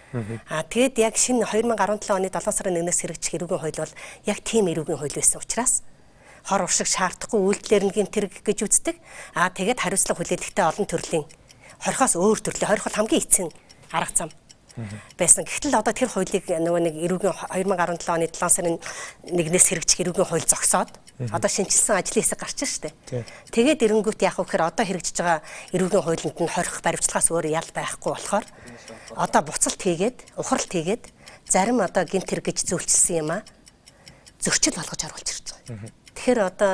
F: Тэгээд яг шинэ 2017 оны 7 сарын 1-ээс хэрэгжих эрүүгийн хууль бол яг тийм эрүүгийн хууль байсан учраас хор уршиг шаардахгүй үйлдэлээр нь гинт хэрэг гэж үздэг. Тэгээд хариуцлага хүлээлттэй олон төрлийн хорхоос өөр төрлийн хорих бол хамгийн эцсийн арга зам байсан. Гэтэл одоо тэр хуулийг нөгөө нэг эрүүгийн 2017 оны 7 сарын 1-ээс хэрэгжих эрүүгийн хууль зогсоод одоо шинжилсэн ажлын хэсэг гарч штэ. Тэгээд эренгүүт яг гэхээр одоо хэрэгжиж байгаа эрүүгийн хуулинд нь хорих баримтлагаас өөр ял байхгүй болохоор одоо буцалт хийгээд, ухралт хийгээд зарим одоо гинт хэрэг гэж зөвлөсөн юм зөрчил болгож оруулж ирж байгаа. Тэгэхээр одоо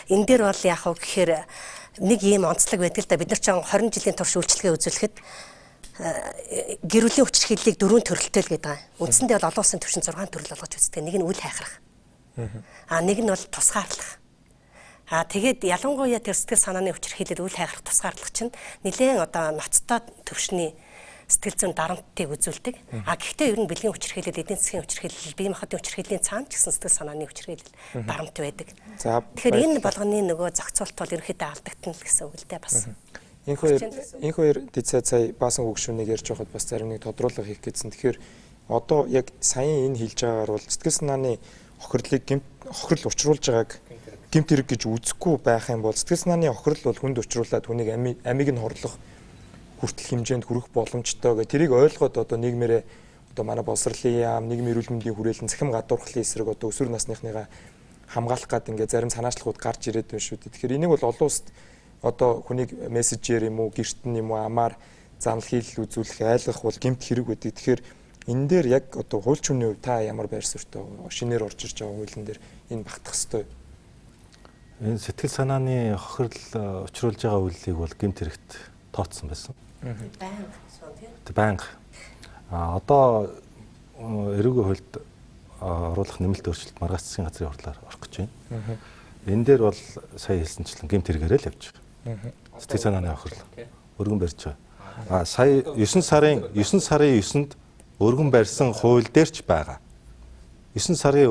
F: энэ дээр бол яг гэхээр нэг ийм онцлог байдаг л да. Бид нар ч 20 жилийн турш үйлчлэгээ үзүүлэхэд гэр бүлийн хүчирхийллийг 4 төрөлтэй л гэдэг. Үндсэндээ бол олон улсын түвшинд 6 төрөл болгож үздэг. Нэг нь үл хайхрах. Нэг нь бол тусгаарлах. Тэгээд ялангуяа тэр сэтгэл санааны хүчирхийлэл үл хайхрах, тусгаарлах чинь нэлээд одоо ноцтой төвшний сэтгэл зүйн дарамтыг үзүүлдэг. Гэхдээ ер нь бэлгийн хүчирхийлэл, эдийн засгийн хүчирхийлэл, бие махбодын хүчирхийллийн цаана ч гэсэн сэтгэл санааны хүчирхийлэл дарамт байдаг. Тэгэхээр энэ болгоны нөгөө зохицуулт бол ерөөхдөө алдагдана л гэсэн үг л дээ бас. Энэ хоёр
A: дэцээ сая баасан хөгшүүнийг ярьж байхад бас зарим нэг тодруулга хийх гэсэн. Тэгэхээр одоо яг саяхан энэ хэлж байгаагаар бол сэтгэл санааны хохирлыг хохирол учруулж байгааг гэмт хэрэг гэж үзэхгүй байх юм бол сэтгэл санааны хохирол бол хүнд учруулад хүнийг амийг нь хорлох хүртэл хэмжээнд хүрэх боломжтой гэх тэрийг ойлгоод одоо нийгмээрээ одоо манай боловсролын яам, нийгмийн эрүүл мэндийн хүрээлэн, цахим гадуурхлын эсрэг одоо өсвөр насныхныгаа хамгаалах гад ингээд зарим санаачлагууд гарч ирээд байна шүү дээ. Тэгэхээр энийг бол олон улсад одоо хүнийг мессежээр юм уу, гэртэн юм уу, амаар занл хийлэл үзүүлэх, айлгах бол гэмт хэрэг байдаг. Тэгэхээр энэ дээр яг одоо хуульчны хувь та ямар байр суурьтай шинээр орж ирж байгаа хуулийн дээр энэ багтах ёстой.
G: Энэ сэтгэл санааны хохирол учруулж байгаа үйлийг бол гэмт хэрэгт тооцсон байсан. Банк. Одоо эрүүгийн хуульд оруулах нэмэлт өөрчлөлт маргааш засгийн газрын хурлаар орох гэж байна. Энэ дээр бол сая хэлсэнчлэн гэмт хэрэгээрээ л явж байгаа. Сэтгэл санааны хохирол өргөн барьж байгаа. Сая 9 сарын 9-нд өргөн барьсан хууль дээр ч байгаа. 9 сарын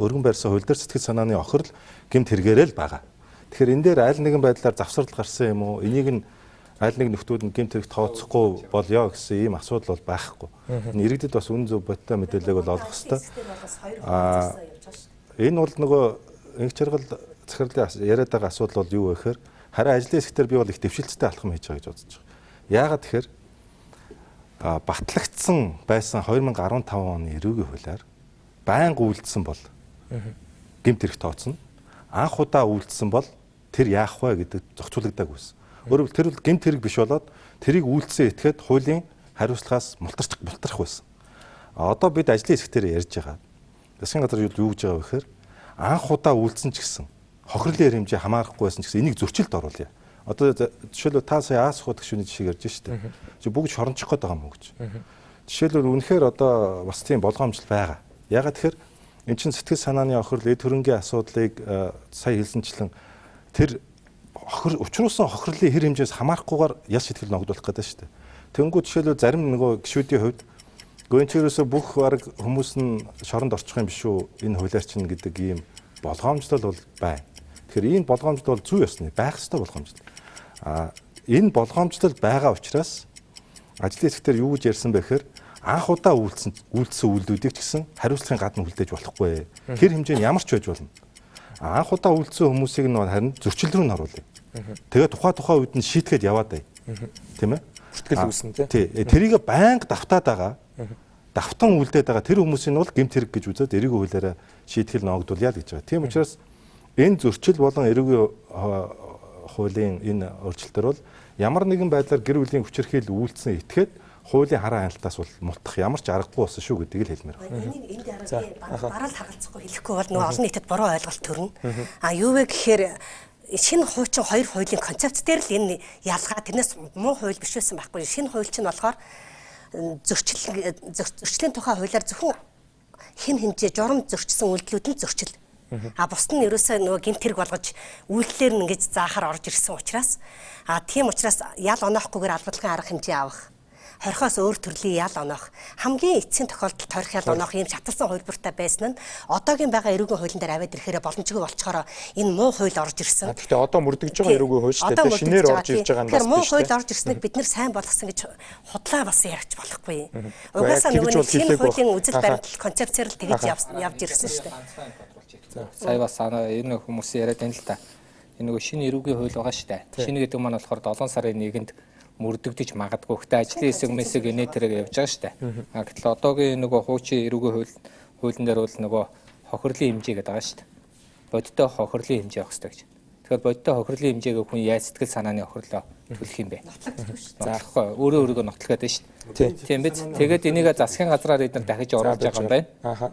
G: өргөн барьсан хууль дээр сэтгэл санааны хохирол гэмт хэрэгээрээ л байгаа. Тэгэхээр энэ дээр аль нэгэн байдлаар завсрал гарсан юм уу? Энийг нь аль нэг нөхдүүд нь гэмт хэрэг тооцохгүй болёо гэсэн ийм асуудал бол байхгүй. Энэ иргэдэд бас үн зөв бодтой мэдээллийг бол олох хэрэгтэй. Энэ бол нөгөө инх чаргал захирлын яриад байгаа асуудал бол юу вэ гэхээр харин ажлын хэсгээр би бол их дэвшилттэй алхам хийж байгаа гэж бодож байгаа. Яагаад тэгэхээр батлагдсан байсан 2015 оны эрүүгийн хуулиар байнга үйлдсэн бол гэмт хэрэг тооцно. Анх удаа үйлдсэн бол тэр яах вэ гэдэг зохицуулагдаагүй байсан. Өөрөөр тэр бол гэмт хэрэг биш болоод тэрийг үйлдсэн этгээд хуулийн хариуцлагаас мултарх байсан. Одоо бид ажлын хэсгээр ярьж байгаа. засгийн газар юу гэж байгаа вэ гэхээр анх удаа үйлдсэн ч гэсэн хохирлын хэр хэмжээ хамаарахгүй байсан ч гэсэн энийг зөрчилд оруулъя. Одоо жишээлбэл та сая Аас хот гүшүүний жишээ ярьж штэ. Чи бүгд шорончих гээд байгаа юм уу гэж. Жишээлбэл үнэхээр одоо бас тийм болгоомжл байгаа. Ягаад тэгэхээр эн чин сэтгэл санааны хохирол, эд хөрөнгийн асуудлыг сая хэлсэнчлэн тэр учруулсан хохирлын хэр хэмжээс хамаарахгүйгээр яс сэтгэл ногдуулах гэдэг штэ. Тэнгүү жишээлбэл зарим нөгөө гишүүдийн хувьд гончөрөөсө бүх бараг хүмүүс нь шоронд орчих юм биш үү? Энэ хуулиарчин гэдэг ийм болгоомжлол бол байна. Тэгэхээр энэ болгоомжлол бол зүй ёсны байх ёстой болгоомжлол. Энэ болгоомжлол байгаа учраас ажлын хэсгээр юу гэж ярьсан бэ гэхээр анх удаа үйлдсэн үйлдэлүүдийг ч гэсэн хариуцлагын гадна үлдээж болохгүй. Тэр хэмжээ нь ямар ч байж болно. Анх удаа үйлдсэн хүмүүсийг нь харин зөрчил рүү нь оруулъя. Тэгээ тухай үед нь шийтгээд яваад бай. Тийм ээ?
A: Бүртгэл үүснэ
G: тий. Тэрийг байнга давтаад байгаа. Давтан үлдээд байгаа тэр хүмүүсийн бол гэмт хэрэг гэж үзээд эрүүгийн хуулиараа шийтгэл ногдуулъя л гэж байгаа. Тийм учраас энэ зөрчил болон эрүүгийн хуулийн энэ өөрчлөлтөр бол ямар нэгэн байдлаар гэр бүлийн хүчирхийлэл үйлдсэн этгээд хуулийн хараа хяналтаас бол мутах ямар ч аргагүй болсон шүү гэдгийг л хэлмээр байна.
F: Энд бараал харгалзахгүй хэлэхгүй бол нөгөө олон нийтэд буруу ойлголт төрнө. Юу вэ гэхээр шинэ хуучин хоёр хуулийн концепц дээр л энэ ялгаа тэрнээс муу хууль биш байсан байхгүй. Шинэ хууль чинь болохоор зөрчлийн тухай хуулиар зөвхөн хэн хэмжээ журам зөрчсөн үйлдэлүүд нь зөрчил. Бусд нь ерөөсөө нөгөө гэмт хэрэг болгож үйлдэлээр нь ингэж заахаар орж ирсэн учраас тийм учраас ял оноохгүйгээр албадлагын арга хэмжээ авах. Хорхоос өөр төрлийн ял оноох хамгийн эцсийн тохиолдолд хорих ял оноох юм шаталсан хувилбартай байсан нь одоогийн байгаа эрүүгийн хуулийн дээр аваад ирэхээр боломжгүй болчохоор энэ муу хууль орж ирсэн.
A: Гэхдээ одоо мөрдөж байгаа эрүүгийн хууль шүү дээ. Шинээр орж ирж байгаа нь бас биш.
F: Муу хууль орж ирснийг бид нэр сайн болгосон гэж худлаа бас ярьж болохгүй. Угаасаа нөгөө шинэ хуулийн үзэл баримтлал концепцээр л тэгж явж ирсэн шүү дээ.
E: Сая бас энэ хүмүүс яриад байна л та. Энэ нөгөө шинэ эрүүгийн хууль байгаа шүү дээ. Шинэ гэдэг маань болохоор 7 сарын 1-нд мөрдөгдөж магадгүй. Гэхдээ ажлын хэсэг мэсэг инээ тэрэг явж байгаа шүү дээ. Гэтэл одоогийн нөгөө хуучин эрүүгийн хуулийн дээр бол нөгөө хохирлын хэмжээ гэдэг байгаа шүү дээ. Бодиттой хохирлын хэмжээ авах хэрэгтэй гэж. Тэгэхээр бодиттой хохирлын хэмжээг хүн яаж сэтгэл санааны хохирлоо төлөх юм бэ? Заахгүй өөрөө нотлох гэдэг шүү дээ. Тийм биз. Тэгээд энийг засгийн газраар эдгээр дахиж оруулж байгаа юм байна.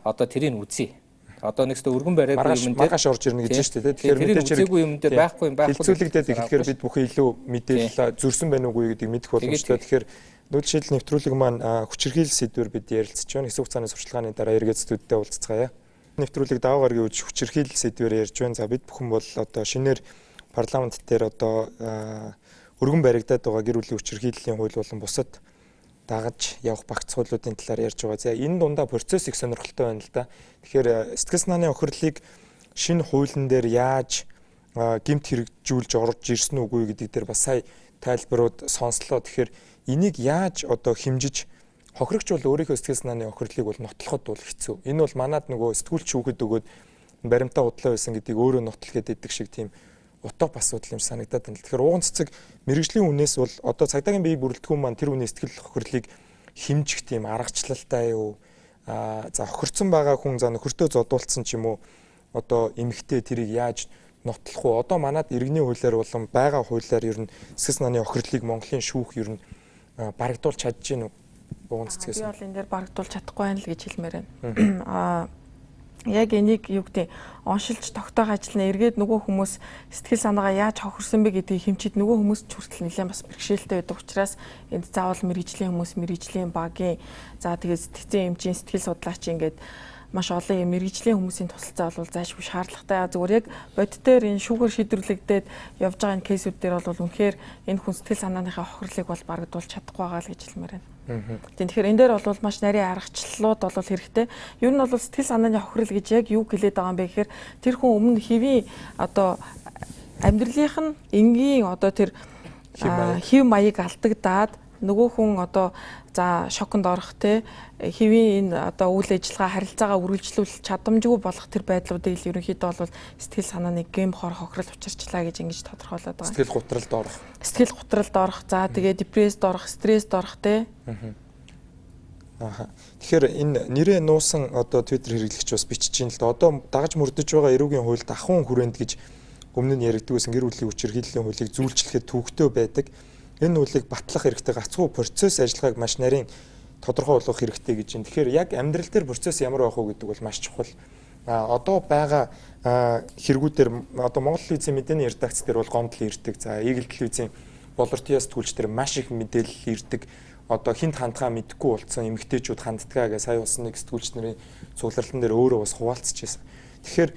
E: Одоо тэрийг үзье. Одоо нэгсдэ өргөн бариагүй юм дээр
A: маргааш орж ирнэ гэж шүү дээ. Тэгэхээр мэдээж
E: үзээгүй юм дээр байхгүй
A: хэлцүүлэгдээд ирэхээр бид бүхэн илүү мэдээлэл зөрсөн байна уугүй гэдгийг мэдэх боломжтой. Тэгэхээр нүүдэлшил нэвтрүүлэг маань хүчирхийлэл сэдвээр бид ярилцж байна. Хэсэг хугацааны сурчлагын дараа эргээд студидтэй уулзцгаая. Нэвтрүүлэг даваа гаргийн үеч хүчирхийлэл сэдвээр ярьж байна. За бид бүхэн бол одоо шинээр парламент дээр одоо өргөн баригдаад байгаа гэр бүлийн хүчирхийллийн хууль болон бусад дагаж явах багц хуулиудын талаар ярьж байгаа. За энэ дундаа процесс их сонирхолтой байна л да. Тэгэхээр сэтгэл санааны хохирлыг шинэ хуулийн дээр яаж гэмт хэрэгжүүлж орж ирсэн үгүй гэдэг дээр бас сая тайлбарууд сонслоо. Тэгэхээр энийг яаж одоо хэмжиж хохирогч бол өөрийнхөө сэтгэл санааны хохирлыг бол нотлоход бол хэцүү. Энэ бол манад нөгөө сэтгүүлч хүүхэд өгөөд баримтаа удлаа байсан гэдгийг өөрөө нотлох гэдэг шиг тийм утга асуудал юм санагдаад байна. Тэгэхээр ууган цэцэг мэрэгжлийн үнээс бол одоо цагдаагийн бие бүрэлдэхүүн маань тэр үнийн сэтгэл хохирлыг хэмжих тийм аргачлалтай юу? За хохирцсон байгаа хүн за нөхөртөө зодуулсан ч юм уу одоо эмэгтэй тэрийг яаж нотлох вэ? Одоо манад иргэний хуулиар болон байгаа хуулиар ер нь сэтгэл санааны хохирлыг Монголын шүүх ер нь барагдуулж чадж гин үү? Ууган цэцгээс.
I: Би бол энэ дээр барагдуулж чадахгүй байна л гэж хэлмээр байна. Яг энийг юу гэдэг оншилж тогтоох ажил нь эргээд нөгөө хүмүүс сэтгэл санаагаа яаж хохирсон бэ гэдгийг хэмжиж нөгөө хүмүүс ч хүртэл нэлээд бас бэрхшээлтэй байдаг учраас энд заавал мэрэгжлийн хүмүүс мэрэгжлийн багийн за тэгээд сэтгцэн эмчийн сэтгэл судлаачийн ингээд маш олон юм мэрэгжлийн хүмүүсийн тусалцаа бол заашгүй шаардлагатай. Зүгээр яг бодит дээр энэ шүүгээр шийдвэрлэгдээд явж байгаа энэ кейсүүд дээр бол үнэхээр энэ хүн сэтгэл санааныхаа хохирлыг бол барагдуулж чадахгүй байгаа л гэж хэлмээр байна. Тэгэхээр энэ дээр бол маш нарийн аргачлалууд бол хэрэгтэй. Ер нь бол сэтгэл санааны хохирол гэж яг юу хэлээд байгаа юм бэ гэхээр тэр хүн өмнө хэвийн одоо амьдралынх нь энгийн одоо тэр хэв маяг алдагдаад нөгөө хүн одоо за шоконд орох те хэвийн энэ одоо үйл ажиллагаа харилцаагаа үргэлжлүүлэх чадамжгүй болох тэр байдлуудыг л ерөнхийдөө бол сэтгэл санааны гэм хор хохирол учирчлаа гэж ингэж тодорхойлоод байгаа.
A: Сэтгэл гутралд орох.
I: Сэтгэл гутралд орох. За тэгээ депресд орох, стресст орох те.
A: Тэгэхээр энэ нэрээ нуусан одоо Twitter хэрэглэгч бас бичиж байна л да. Одоо дагаж мөрдөж байгаа эрүүгийн хуульд ахуйн хүрээнд гэж өмнө нь яригддаг байсан гэр бүлийн хүчирхийллийн хуулийг зүүлчлэхэд төвөгтэй байдаг. Энэ хуулийг батлах хэрэгтэй гацхүү процесс ажиллагааг маш нарийн тодорхой болгох хэрэгтэй гэж байна. Тэгэхээр яг амьдрал дээр процесс ямар байх вэ гэдэг бол маш чухал. Одоо байгаа хэрэгүүдээр одоо Монгол телевизийн мэдээний редакц дээр бол гомдол ирдэг. За Eagle телевизийн болортын сэтгүүлч дээр маш их мэдээлэл ирдэг. Одоо хинт хандгаа мэдэхгүй болцсон эмэгтэйчүүд ханддгаа гэж сая бас нэг сэтгүүлч нарын цугларлан дээр өөрөө бас хуваалцаж байсан. Тэгэхээр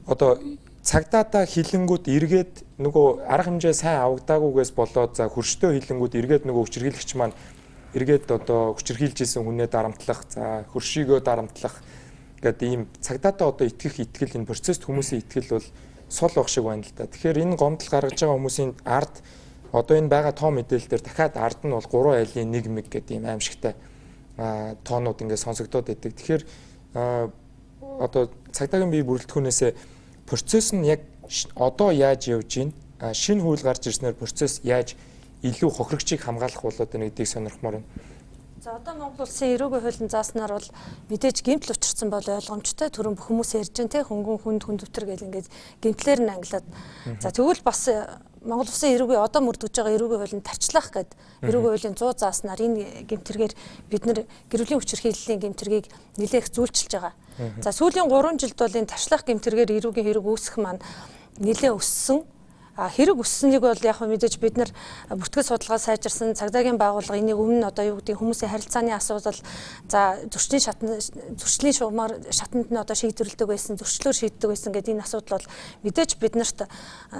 A: одоо цагдаатай хилэнгүүд эргээд нөгөө арга хэмжээ сайн авагдаагүйгээс болоод за хөрштөө хилэнгүүд эргээд нөгөө хүчирхийлэгч маань эргээд одоо хүчирхийлжсэн хүнээ дарамтлах, за хөршийгөө дарамтлах гэдэг ийм цагдаатай одоо итгэх итгэл энэ процесст хүмүүсийн итгэл бол сул байх шиг байна л да. Тэгэхээр энэ гомдол гаргаж байгаа хүмүүсийн ард одоо энэ байгаа тоо мэдээлэл дээр дахиад ард нь бол 3 айлын 1 мэг гэдэг ийм аимшигтай тоонууд ингээд сонсогдоод байдаг. Тэгэхээр одоо цагдаагийн бие бүрэлдэхүүнээсээ процесс нь яг одоо яаж явж байна? Шинэ хууль гарч ирснээр процесс яаж илүү хохирогчийг хамгаалах болоод байна гэдгийг сонирхмоор байна.
F: За одоо Монгол улсын эрүүгийн хуулийн зааснаар бол мэдээж гэмтэл учирсан бол ойлгомжтой. Түрүүн бүх хүмүүс ярьж байна те хөнгөн хүнд өвтөр гэл ингээд гэмтлэр нь англиад. За тэгвэл бас Монгол улсын эрүүгийн одоо мөрдөж байгаа эрүүгийн хуулийн тарчлах гэд эрүүгийн хуулийн 100 зааснаар энэ гэмтэргээр бид нэр гэр бүлийн хүчирхийллийн гэмтэргийг нэлээх зүйлчилж байгаа. За сүүлийн 3 жилд бол энэ тарчлах гэмтэргээр эрүүгийн хэрэг үүсэх маань нэлээ өссөн. Хэрэг өссөнийг бол яг мэдээж бид нар бүртгэл судалгаа сайжирсан цагдаагийн байгууллага энийг өмнө одоо юу гэдэг хүмүүсийн харилцааны асуудал за зөрчлийн шугамар шатанд нь одоо шийдвэрлэдэг байсан зөрчлөөр шийддэг байсан гэдэг энэ асуудал бол мэдээж бид нарт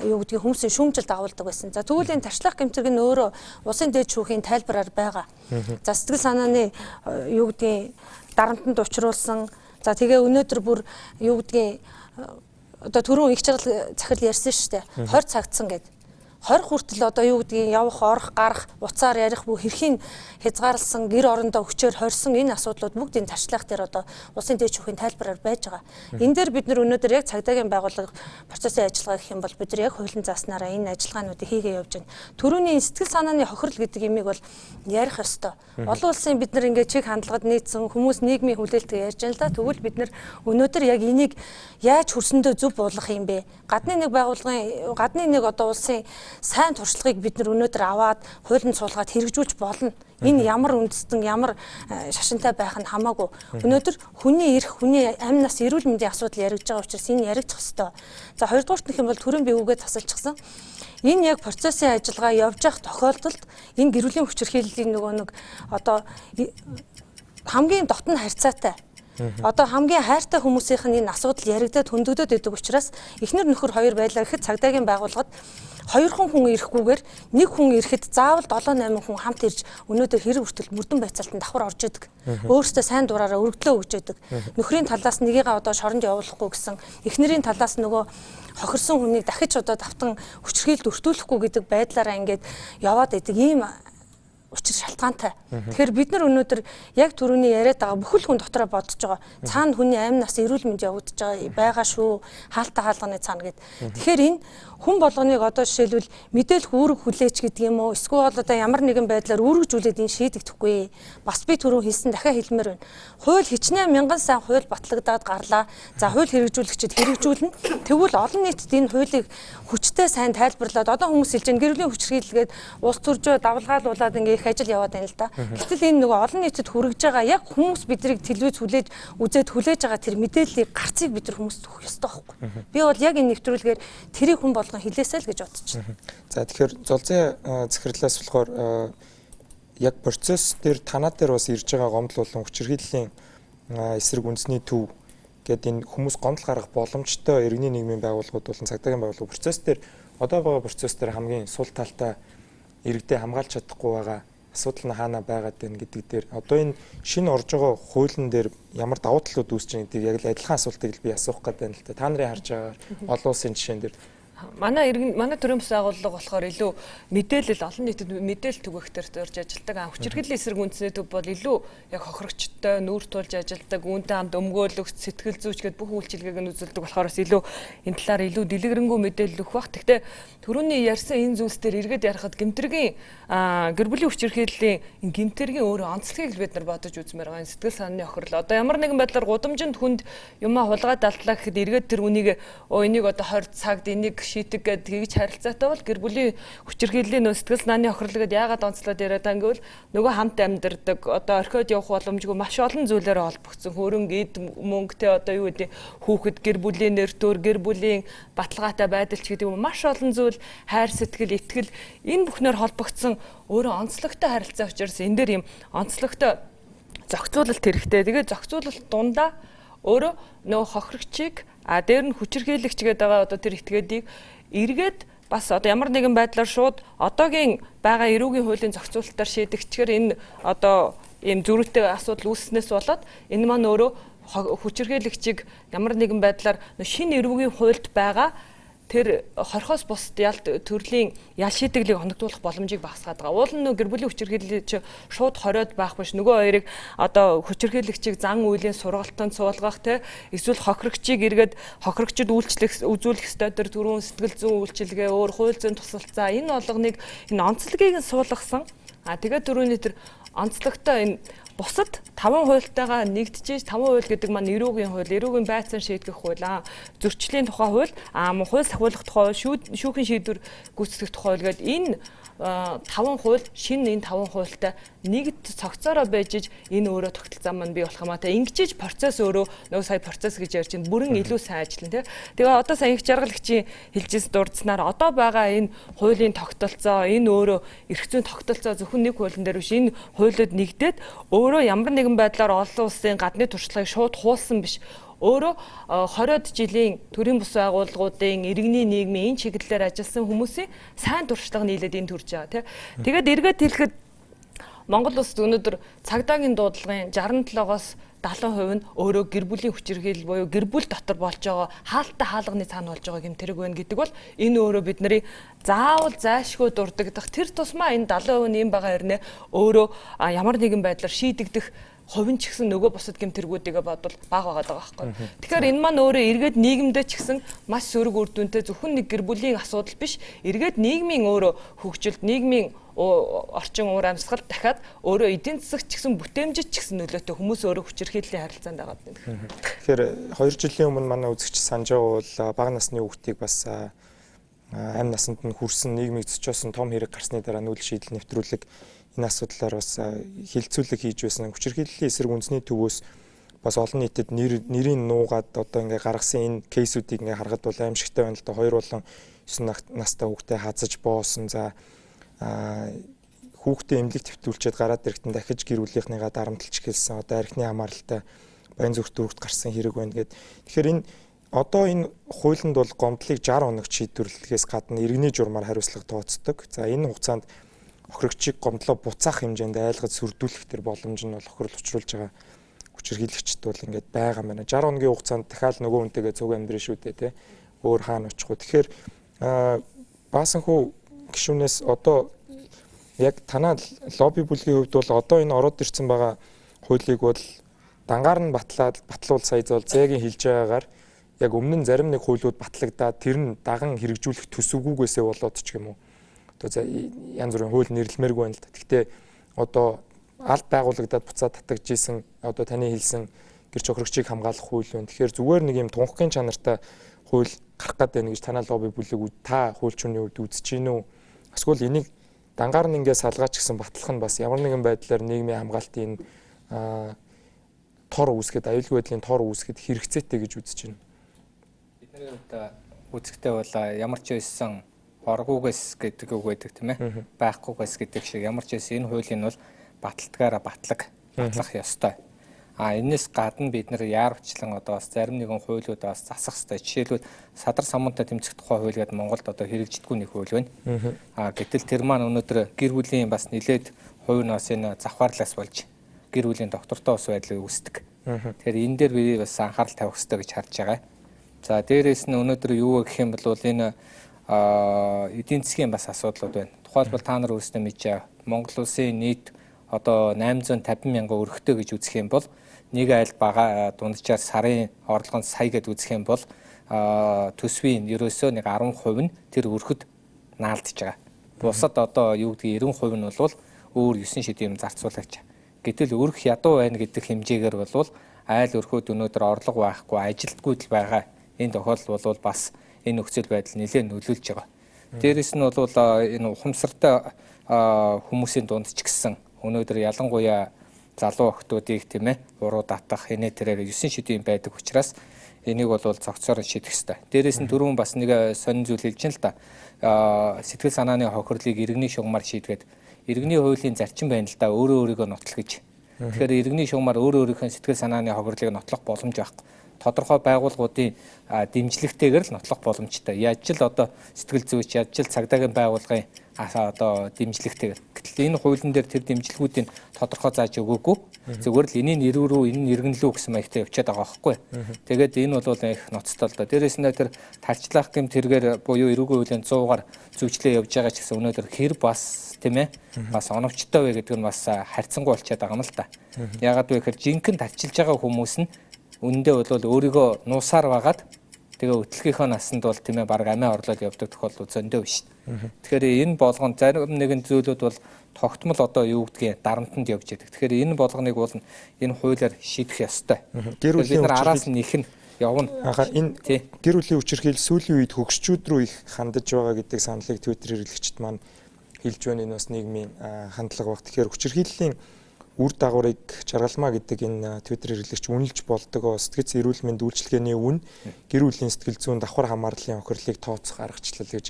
F: юу гэдэг хүмүүсийн шүүмжилт агуулдаг байсан. За тэгвэл энэ тарчлах гэмтэрэг нь өөрөө улсын дээд шүүхийн тайлбараар байгаа. За сэтгэл санааны юу гэдэг дарамтанд учруулсан за тэгээ өнөөдөр бүр юу гэдэг одоо түрүүн их чаргал захирал ярьсан шүү дээ. 20 цагтсан гэдэг. 20 хүртэл одоо юу гэдгийг явах, орох, гарах, уцаар ярих бүх хэрхийн хязгаарлсан гэр орондоо хүчээр хорьсон энэ асуудлууд бүгд энэ тарчлах дээр одоо улсын дээд шүүхийн тайлбараар байж байгаа. Энэ дээр бид нар өнөөдөр яг цагдаагийн байгууллага процессын ажиллагаа гэх юм бол бид нар яг хуулийн зааснараа энэ ажиллагаануудыг хийгээ явж байна. Төрөний сэтгэл санааны хохирол гэдэг имийг бол ярих ёстой. Олон улсын бид нар ингээд чиг хандлагад нийцсэн хүмүүс нийгмийн хүлээлтийг ярьж байна л да. Тэгвэл бид нар өнөөдөр яг энийг яаж хөрсөндөө зөв буулгах юм бэ? Гадны нэг байгууллагын гадны нэг одоо улсын сайн туршлагыг бид нар өнөөдөр аваад хуулинд суулгаад хэрэгжүүлж болно. Энэ ямар үндэстэн ямар шашинтай байх нь хамаагүй. Өнөөдөр хүний эрх, хүний амь нас, эрүүл мэндийн асуудал яригдж байгаа учраас энэ яригдах ёстой. За хоёрдугаарт нөх юм бол төрийн бие үгээ тасалчихсан. Энэ яг процессын ажиллагаа явж явах тохиолдолд энэ гэр бүлийн хүчирхийллийн нөгөө нэг одоо хамгийн дотн харьцаатай одоо хамгийн хайртай хүмүүсийнх нь энэ асуудал яригдаад хөндөгдөд байдаг учраас эхнэр нөхөр хоёр байлаа гэхэд цагдаагийн байгууллагад 2 хүн ирэхгүйгээр 1 хүн ирэхэд заавал 7-8 хүн хамт ирж өнөөдөр хэрэг хүртэл мөрдөн байцаалтанд давхар орж идэг. Өөрөөсөө сайн дураараа өргөдлөө өгж идэг. Нөхрийн талаас нэгийгээ одоо шоронд явуулахгүй гэсэн, эхнэрийн талаас нөгөө хохирсон хүнийг дахиж одоо давтан хүчирхийлд өртүүлэхгүй гэдэг байдлаараа ингээд яваад идэг ийм учир шалтгаантай. Тэгэхээр бид нар өнөөдөр яг түрүүний яриад байгаа бүхэл хүн дотроо бодож байгаа. Цаана хүний амь нас эрүүл мэнд явагдаж байгаа шүү. Хаалттай хаалганы цаана гэд. Тэгэхээр энэ хүн болгоныг одоо жишээлбэл мэдээлэх үүрэг хүлээч гэдэг юм уу? Эсвэл одоо ямар нэгэн байдлаар үүргэжүүлээд энэ шийдэгдэхгүй. Бас би түрүү хэлсэн дахиад хэлмээр байна. Хууль хичнээн мянган сайн хууль батлагдаад гарлаа. За хууль хэрэгжүүлэгчид хэрэгжүүлнэ. Тэгвэл олон нийтэд энэ хуулийг хүчтэй сайн тайлбарлаад одоо хүмүүс хэлж байгаа гэр бүлийн хүчирхийлгээд улс төржөө давлгаалуулаад ингээ их ажил яваад байна л да. Гэтэл энэ нөгөө олон нийтэд хүрэж байгаа яг хүмүүс бидрийг телевиз хүлээж байгаа тэр мэдээллийг гарцыг бид нар хүмүүст өгөх ёстой байхгүй. Би бол яг энэ нэвтрүүлгээр тэрийг хүн болгон хэлээсэй л гэж бодож байна. За
A: тэгэхээр золзын захирлаас болохоор яг процесс дээр танаа дээр бас ирж байгаа гомдол болон хүчирхийллийн эсрэг үндэсний төв гэдэг энэ хүмүүс гомдол гаргах боломжтой иргэний нийгмийн байгууллагууд болон цагдаагийн байгууллага процесс дээр одоо байгаа процесс дээр хамгийн сул талтай иргэдэд хамгаалж чадахгүй байгаа асуудал нь хаана байгаад байна гэдэг дээр одоо энэ шинэ орж байгаа хуулийн дээр ямар давуу талууд үүсэж байгаа гэдгийг яг л адилхан асуултыг би асуух гэдэг байна л та. Та нарын харж байгаа олон улсын жишээн дээр
H: манай төрийн бас байгууллага болохоор илүү мэдээлэл олон нийтэд мэдээлэл түгэхтэр зорж ажилладаг. Хүчирхийллийн эсрэг үндэсний төв бол илүү яг хохирогчтой нүүр тулж ажилладаг, үүнтэй хамт өмгөөлөгч, сэтгэл зүйч гэдэг бүх үйлчилгээг нь үзүүлдэг болохоор бас илүү энэ талаар илүү дэлгэрэнгүй мэдээлэл өгөх бах. Гэхдээ түрүүний ярьсан энэ зүйлс дээр эргээд ярихад гэмтэргийн гэр бүлийн хүчирхийллийн энэ гэмтэргийн өөрөө онцлогийг бид нар бодож үзмээр байгаа. Сэтгэл санааны хохирол. Одоо ямар нэгэн байдлаар гудамжинд хүнд юмаа хулгай далдлаа гэхэд эргээд тэр үнийг энийг одоо 20 цагт энийг шийдэг гэдэг тэгж харилцаатай бол гэр бүлийн хүчирхийллийн сэтгэл санааны охирлогод яагаад онцлоод яриад байгаа гэвэл нөгөө хамт амьдардаг одоо орхиод явах боломжгүй маш олон зүйлээр холбогдсон хөрөнгө эд мөнгө те одоо юу гэдэг хүүхэд гэр бүлийн нэр төр гэр бүлийн баталгаатай байдал ч гэдэг юм маш олон зүйл хайр сэтгэл итгэл энэ бүхнээр холбогдсон өөрөө онцлогтой харилцаа учраас энэ дээр юм онцлогтой зохицуулалт хэрэгтэй. Тэгээд зохицуулалт дундаа өөрөө нөгөө хохирогчийг дээр нь хүчирхийлэгч гэдэг байгаа одоо тэр этгээдийг эргээд бас одоо ямар нэгэн байдлаар шууд одоогийн байгаа эрүүгийн хуулийн зохицуулалтаар шийдэгчээр энэ одоо ийм зөрүүтэй асуудал үүснээс болоод энэ маань өөрөө хүчирхийлэгчийг ямар нэгэн байдлаар шинэ эрүүгийн хуульд байгаа тэр хорхоос бусд ялт төрлийн ял шийдэглийг хоногдуулах боломжийг багасгаад байгаа. Уул нь гэр бүлийн хүчирхийлэгч шууд хориод байх биш нөгөө хоёрыг одоо хүчирхийлэгчийг зан үйлийн сургалтанд суулгах те эсвэл хохирогчийг эргээд хохирогчд үзүүлэх ёстой төр түрүүн сэтгэл зүйн үйлчилгээ өөр хууль зүйн тусалцаа энэ болгоныг энэ онцлогийг нь суулгасан. Тэгээд түрүүний тэр онцлогтой энэ бусад 5 хуультайгаа нэгдэж 5 хууль гэдэг маань эрүүгийн хууль, эрүүгийн байцаан шийдэх хууль, зөрчлийн тухай хууль, хууль сахиулах тухай хууль, шүүхийн шийдвэр гүйцэтгэх тухай хууль гэдэг энэ 5 хууль шинэ энэ 5 хуультай нэгд цогцоороо байж энэ өөрөө тогтолцоо маань бий болох юм аа. Тэ ингэж процесс өөрөө нөгөө сая процесс гэж ярьж байна. Бүрэн илүү сайн ажиллана тий. Тэгээ одоо сая их жаргалагчийн хэлжээс дурдсанаар одоо байгаа энэ хуулийн тогтолцоо энэ өөрөө эрх зүйн тогтолцоо зөвхөн нэг хуулийн дээр биш энэ хуулиуд нэгдээд өөрөө ямар нэгэн байдлаар олон улсын гадны туршлагыг шууд хуулсан биш. Өөрөө 20-од жилийн төрийн бус байгууллагуудын иргэний нийгмийн энэ чиглэлээр ажилласан хүмүүсийн сайн туршлага нийлээд энэ төрж байгаа тийм. Тэгээд эргээд хэлэхэд Монгол улсад өнөөдөр цагдаагийн дуудлагын 67-оос 70% нь өөрөө гэр бүлийн хүчирхийлэл буюу гэр бүл дотор болж байгаа хаалттай хаалганы цаана болж байгаа юм тэрэг байна гэдэг бол энэ өөрөө бидний заавал зайлшгүй дурддагдах тэр тусмаа энэ 70% нь юм байгаа хэрнээ өөрөө ямар нэгэн байдлаар шийдэгдэх хувийн ч гэсэн нөгөө бусад гэмтэргүүдийг бодвол бага байгаа байхгүй. Тэгэхээр энэ маань өөрөө эргээд нийгэмдээ ч гэсэн маш сөрөг үр дүнтэй зөвхөн нэг гэр бүлийн асуудал биш эргээд нийгмийн өөрөө хөгжилд нийгмийн орчин уур амьсгал дахиад өөрөө эдийн засагч гэсэн бүтээмжид ч гэсэн нөлөөтэй хүмүүс өөрөө хүчирхийллийн харилцаанд байгаа юм.
A: Тэгэхээр 2 жилийн өмнө манай үзэгч санаж байгаа бол бага насны хүүхдийг бас амь насанд нь хүрсэн нийгмийг зөчөөсөн том хэрэг гарсны дараа нүүл шийдэл нэвтрүүлэг энэ асуудлаар бас хилцүүлэг хийж байсан. Хүчирхийллийн эсрэг үндэсний төвөөс бас олон нийтэд нэрийн нуугаад одоо ингээ гаргасан энэ кейсүүдийг ингээ харахад бол аимшигтай байна л да. 2 болон 9 настай хүүхдээ хазаж боосон. За хүүхдээ эмнэлэг твтүүлчихэд гараад ирэхдээ дахиж гэр бүлийнхнийгаа дарамтлж хэлсэн. Одоо архины хамааралтай баян зүрх дөрөвт гарсан хэрэг байна гэд. Тэгэхээр энэ одоо энэ хуулинд бол гомдлыг 60 хоног шийдвэрлэхээс гадна иргэний журмаар хариуцлага тооцдог. За энэ хугацаанд охирогчийг гомдлоо буцаах хэмжээнд айлгаж сүрдүүлэх төр боломж нь бол охирол учруулж байгаа хүчирхийлэгчд бол ингээд байгаа юм байна. 60 хоногийн хугацаанд дахиад нөгөө хүнтэйгээ цуг амьдрын шүү дээ тий. Өөр хаана очихгүй. Тэгэхээр баасанхүү гишүүнээс одоо яг танаа лобби бүлгийн хувьд бол одоо энэ ороод ирсэн байгаа хуулийг бол дангаар нь батлуул сая зол зээгийн хэлж байгаагаар яг өмнө нь зарим нэг хуулиуд батлагдаад тэр нь даган хэрэгжүүлэх төсөвгүйгээсээ болоод ч юм уу. Одоо янз бүрийн хууль нэрлэмээргүй байна л да. Гэхдээ одоо аль байгуулагдаад буцаад татагж исэн одоо таны хэлсэн гэр чохирогчийг хамгаалах хууль байна. Тэгэхээр зүгээр нэг юм тунхагийн чанартай хууль гарах гэдэг байна гэж танаа лобби бүлэг та хуульчны хувьд үзэж гин үү? Эсвэл энийг дангаар нь ингээд салгаач гэсэн батлах нь бас ямар нэгэн байдлаар нийгмийн хамгаалтын тор үүсгэхэд аюулгүй байдлын тор үүсгэхэд хэрэгцээтэй гэж үзэж байна.
E: Бидний хувьд үзэхдээ бол ямар ч байсан оргуугээс гэдэг үг байдаг тийм ээ. Байхгүйгээс гэдэг шиг ямар ч байсан энэ хуулийн бол баталдгаараа батлах ёстой. Энэс гадна бид нэр яарвчлан одоо бас зарим нэгэн хуулиудаа бас засах ёстой. Жишээлбэл садар самуунтай тэмцэх тухай хууль гэдэг Монголд одоо хэрэгжидэггүй нэг хууль байна. Гэтэл тэр маань өнөөдөр гэр бүлийн бас нэлээд хувь нь бас энэ завхаарлаас болж гэр бүлийн доктортой ус байдлыг үүсдэг. Тэгэхээр энэ дээр би бас анхаарал тавих ёстой гэж харж байгаа. За дээрээс нь өнөөдөр юу гэх юм бол энэ эдийн засгийн бас асуудлууд байна. Тухайлбал та нар өөрсдөө мэдж байгаа Монгол улсын нийт одоо 850 мянган өрхтэй гэж үзэх юм бол нэг айл бага дунджаар сарын орлогонд сая гэд үзэх юм бол төсвийн ерөөсөө нэг 10% нь тэр өрхөд наалдж байгаа. Бусад одоо юу гэдгийг 90% нь бол өөр 9 шидийн юм зарцуулагч. Гэтэл өрх ядуу байна гэдэг хэмжээгээр бол айл өрхөд өнөөдөр орлого байхгүй ажилтгүйд л байгаа. Энэ тохиолдол бол бас энэ нөхцөл байдал нэлээд нөлөөлж байгаа. Дээрээс нь бол энэ ухамсартай хүмүүсийн дунд ч гэсэн өнөөдөр ялангуяа залуу охтуудыг тийм ээ уруу татах хинэ тэрээр 9 шидийн байдаг учраас энийг бол цогцоор шийдэх хэрэгтэй. Дээрээс нь түрүүн бас нэг сонин зүйл хэлж байна л да. Сэтгэл санааны хохирлыг иргэний шугамар шийдгээд иргэний хуулийн зарчим байна л да өөрийнхөө нотол гэж. Тэгэхээр иргэний шугамар өөрийнхөө сэтгэл санааны хохирлыг нотлох боломж байхгүй. Тодорхой байгууллагуудын дэмжлэгтэйгээр л нотлох боломжтой. Яаж ч л одоо сэтгэл зүйч, яаж ч л цагдаагийн байгууллагын одоо дэмжлэгтэйгээр. Гэтэл энэ хуулийн дээр тэр дэмжлэгүүдийн тодорхой зааж өгөөгүй. Зүгээр л энэний нэр рүү энэ иргэн лүү гэсэн маягтай явчихад байгаа байхгүй. Тэгээд энэ бол их ноцтой л да. Дээрээс нь тэр тарчлах гэм тэргээр буюу эрүүгийн хуулийн 100-аар зөвчлөө явж байгаа ч гэсэн өнөөдөр хэр бас тийм ээ бас оновчтой вэ гэдэг нь бас харьцангуй болчиход байгаа юм л да. Яагаад вэ гэхээр жинхэнэ тарчилж байгаа хүмүүс нь үндэ бол өөрийгөө нуусаар вагаад тэгээ өтлгийнхөө насанд бол тийм ээ баг амиа орлоод явдаг тохиолдол зөндөө биш. Тэгэхээр энэ болгонд зарим нэгэн зүйлүүд бол тогтмол одоо юу гэдгийг дарамтанд явж байдаг. Тэгэхээр энэ болгоныг бол энэ хуулиар шийдэх ёстой.
A: Гэр бүлийн
E: араас нь их нь явна.
A: Энэ гэр бүлийн хүчирхийлэл сүүлийн үед хөгшчүүд рүү их хандаж байгаа гэдэг саналыг Twitter-ээр хэрэглэгчид маань хэлж байна. Энэ бас нийгмийн хандлага баг. Тэгэхээр хүчирхийллийн үр дагаврыг жаргалмаа гэдэг энэ Twitter хэрэглэгч үнэлж болдог сэтгц эрүүл мэнд үйлчилгээний үн гэр бүлийн сэтгэл зүйн давхар хамаарлын охирлыг тооцох аргачлал гэж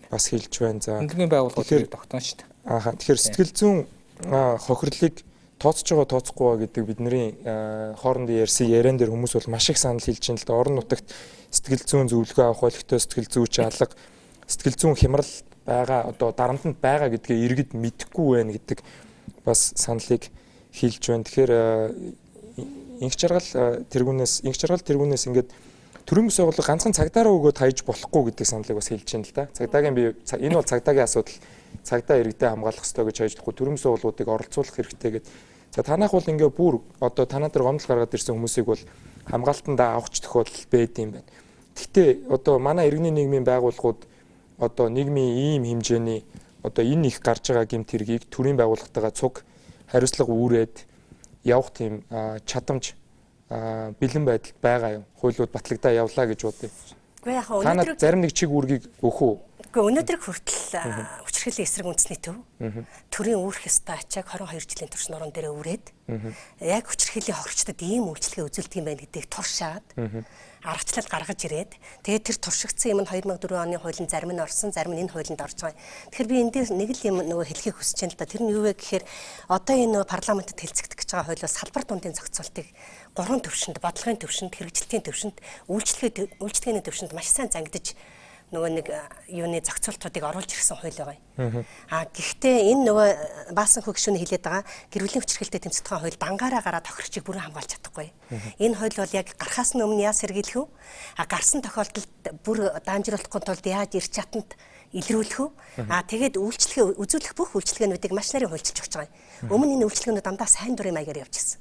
A: бас хэлж байна. За
E: хөндлөгийн байгууллагууд тогтоно шүү дээ.
A: Тэгэхээр сэтгэл зүйн хохирлыг тооцож байгаа тооцохгүй байгаа гэдэг бидний хоорондын ярьсан яриан дээр хүмүүс бол маш их санал хэлж байна л да. Орон нутагт сэтгэл зүйн зөвлөгөө авах болгохтой сэтгэл зүйч алга сэтгэл зүйн хямрал байгаа одоо дарамтанд байгаа гэдгээ иргэд мэдэхгүй байна гэдэг бас саналыг хэлж байна. Тэгэхээр инх жаргал тэргүүнээс ингээд төрийн бас байгууллага ганцхан цагдаараа өгөөд хайж болохгүй гэдэг саналыг бас хэлж байна л да. Цагдаагийн бие энэ бол цагдаагийн асуудал. Цагдаа иргэдэд хамгаалах ёстой гэж хайж болохгүй. Төрийн бас байгууллагуудыг оролцуулах хэрэгтэй гэдэг. За танах бол ингээ бүр одоо танаа дээр гомдол гаргаад ирсэн хүмүүсийг бол хамгаалтандаа авахч тохиолдол байд юм байна. Гэхдээ одоо манай иргэний нийгмийн байгууллагууд одоо нийгмийн ийм хэмжээний одоо энэ их гарч байгаа гэмт хэргийг төрийн байгууллагатайгаа цуг хариуцлага үүрээд явах тийм чадамж бэлэн байдал байгаа юм. Хуулиуд батлагдаа явлаа гэж бодъё.
F: Үгүй яг өнөөдөр
A: зарим нэг чиг үүргийг өгөх үү?
F: Үгүй өнөөдөр хүртэл хүчирхийллийн эсрэг үндэсний төв төрийн үүрэх ёстой ачааг 22 жилийн турш нуруунд дээр өрөөд яг хүчирхийллийн хохирчдод ийм үйлчлэгээ үзүүлдэг юм байна гэдгийг туршаад аргачлал гаргаж ирээд тэгээд тэр туршигдсан юм нь 2004 оны хуулийн зарим нь орсон, зарим нь энэ хуулинд орж байгаа. Тэгэхээр би энэ дээр нэг л юм нөгөө хэлхийг хүсэж байна л да. Тэр нь юу вэ гэхээр одоо энэ нөгөө парламентод хэлцэгдэх гэж байгаа хуулиас салбар дундын зохицуултыг 3 төвшөнд, бодлогын төвшөнд, хэрэгжилтийн төвшөнд, үйлчлэгээний төвшөнд маш сайн зангидж нөгөө нэг юуны зохицуултуудыг оруулж ирсэн хууль байгаа юм. Гэхдээ энэ нөгөө баасан хөгшөөний хэлээд байгаа гэр бүлийн хүчирхийлэлтэй тэмцэх тухай хууль дангаараа гараад тохирчийг бүрэн хамгаалж чадахгүй. Энэ хууль бол яг гарахаас нь өмнө яас сэргийлэх үү? Гарсан тохиолдолд бүр даанжруулахгүй тулд яаж ирч чатанд илрүүлэх үү? Тэгээд үйлчлэгээ үзүүлэх бүх үйлчлэгээнүүдийг маш нарийн хуульчилж өгч байгаа юм. Өмнө энэ үйлчлэгээнүүд дандаа сайн дурын маягаар явж ирсэн.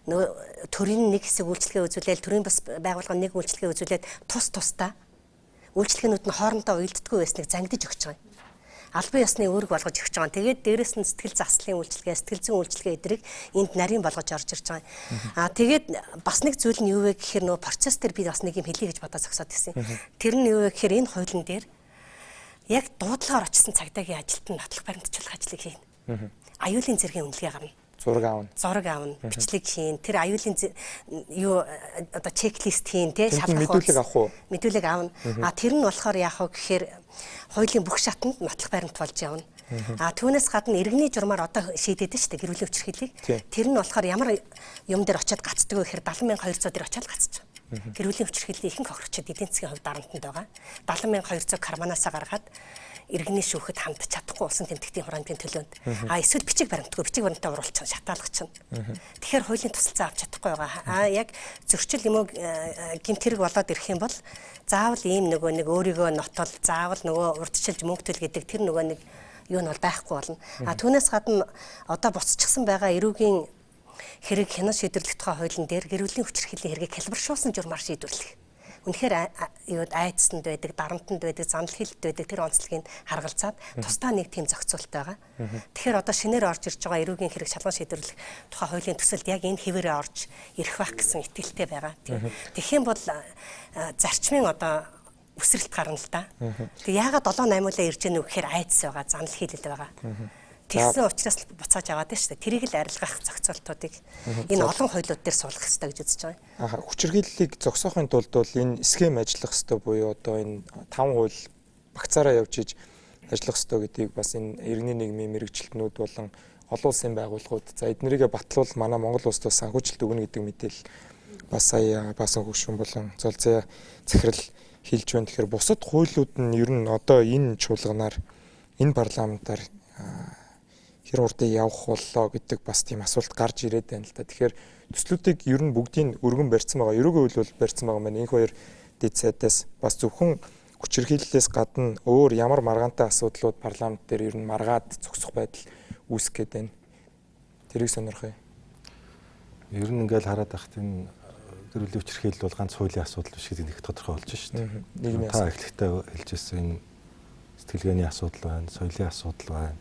F: Нөгөө төрийн нэг хэсэг үйлчлэгээ үзүүлээд төрийн бас байгууллага нэг үйлчлэгээ үзүүлээд тусдаа үйлчлэгээнүүд нь хоорондоо уялддаггүй байсныг зангидж өгч байгаа юм. Албан ёсны үүрэг болгож өгч байгаа. Тэгээд дээрэс нь сэтгэл заслын үйлчлэгээ, сэтгэл зүйн үйлчлэгээ эдрийг энд нарийн болгож орж ирж байгаа юм. Тэгээд бас нэг зүйл нь юу вэ гэхээр нөгөө процесс дээр би бас нэг юм хэлье гэж бодож зогсоод байсан. Тэр нь юу вэ гэхээр энэ хуулийн дээр яг дуудлагаар очсон цагдаагийн ажилд нь нотлох баримтжуулах ажлыг хийнэ. Аюулын зэргийн үнэлгээ гарна. Зураг аавна, бичлэг хийн. Тэр аюулын юу одоо чеклист хийн те
A: шалгах мэдүүлэг авах уу?
F: Мэдүүлэг аавна. Тэр нь болохоор яах вэ гэхээр хуулийн бүх шатанд нотлох баримт болж явна. Түүнээс гадна иргэний журмаар одоо шийдэд нь шүү дээ гэр бүлийн хүчирхийллийг. Тэр нь болохоор ямар юм дээр очиод гацдаг вэ гэхээр 70,200 дээр очиод гацчих. Гэр бүлийн хүчирхийллийн ихэнх хохирчид эдийн засгийн хувьд дарамтанд байгаа. 70,200 карманаасаа гаргаад иргэний шүүхэд хандж чадахгүй улсын тэмдэгтийн хураамжийн төлөөнд эсвэл бичиг баримтгүй бичиг баримтаа оруулах шатаалгач нь. Тэгэхээр хуулийн тусалцаа авч чадахгүй байгаа. Яг зөрчил юм уу гэмт хэрэг болоод ирэх юм бол заавал ийм нэг өөрийгөө нотол заавал нөгөө урдчилж мөнгө төл гэдэг тэр нөгөө нэг юу нь бол байхгүй болно. Түүнээс гадна одоо буцчихсан байгаа эрүүгийн хэрэг хянан шийдвэрлэх тухай хуулийн дээр гэр бүлийн хүчирхийллийн хэргийг хэлбэршүүлсэн журмаар шийдвэрлэх. Үнэхээр айдсанд байдаг, дарамтанд байдаг, занал хэлэлт байдаг тэр онцлогийг харгалзаад тусдаа нэг тийм зохицуулт байгаа. Тэгэхээр одоо шинээр орж ирж байгаа эрүүгийн хэрэг шалган шийдвэрлэх тухай хуулийн төсөлд яг энэ хэвээрээ орж ирэх байх гэсэн итгэлтэй байгаа. Тэгэх юм бол зарчмын одоо үсрэлт гарна л да. Тэгээ яагаад 7-8 улаа ирж гэнэ үү гэхээр айдас байгаа, занал хийлэл байгаа. Тэгсэн учраас л буцааж аваад байна шүү дээ. Тэрийг л арилгах зохицуултуудыг энэ олон хуйлууд дээр суулгах хэрэгтэй гэж үзэж байгаа.
A: Хүчирхийллийг зогсоохын тулд бол энэ схем ажиллах хэрэгтэй буюу одоо энэ 5 хууль багцаараа явж иж ажиллах хэрэгтэй гэдгийг бас энэ иргэний нийгмийн мэрэгчлэтнүүд болон олон улсын байгууллагууд за эднэрийгээ батлуул манай Монгол улсд бас санхүүжилт өгнө гэдэг мэдээлэл бас сая баасан хөгшин болон золзоо захирал хэлж байна. Тэгэхээр бусад хуулиуд нь ер нь одоо энэ чуулганаар энэ парламентаар хэр урдыг явах боллоо гэдэг бас тийм асуулт гарч ирээд байна л да. Тэгэхээр төслүүдийг ер нь бүгдийг өргөн барьсан байгаа. Ерөөгийн үйл бол барьсан байгаа маань энэ хоёр дэд сайдаас бас зөвхөн хүчирхийллээс гадна өөр ямар маргаантай асуудлууд парламент дээр ер нь маргаад зогсох байдал үүсэх гээд байна. Тэрийг сонирхъя.
G: Ер нь ингээл хараад байхад энэ гэр бүлийн хүчирхийлэл бол ганц хуулийн асуудал биш гэдэг нэг тодорхой болж шүү дээ.
A: Нийгмийн
G: та эхлэхдээ хэлжсэн энэ сэтгэлгээний асуудал байна, соёлын асуудал байна.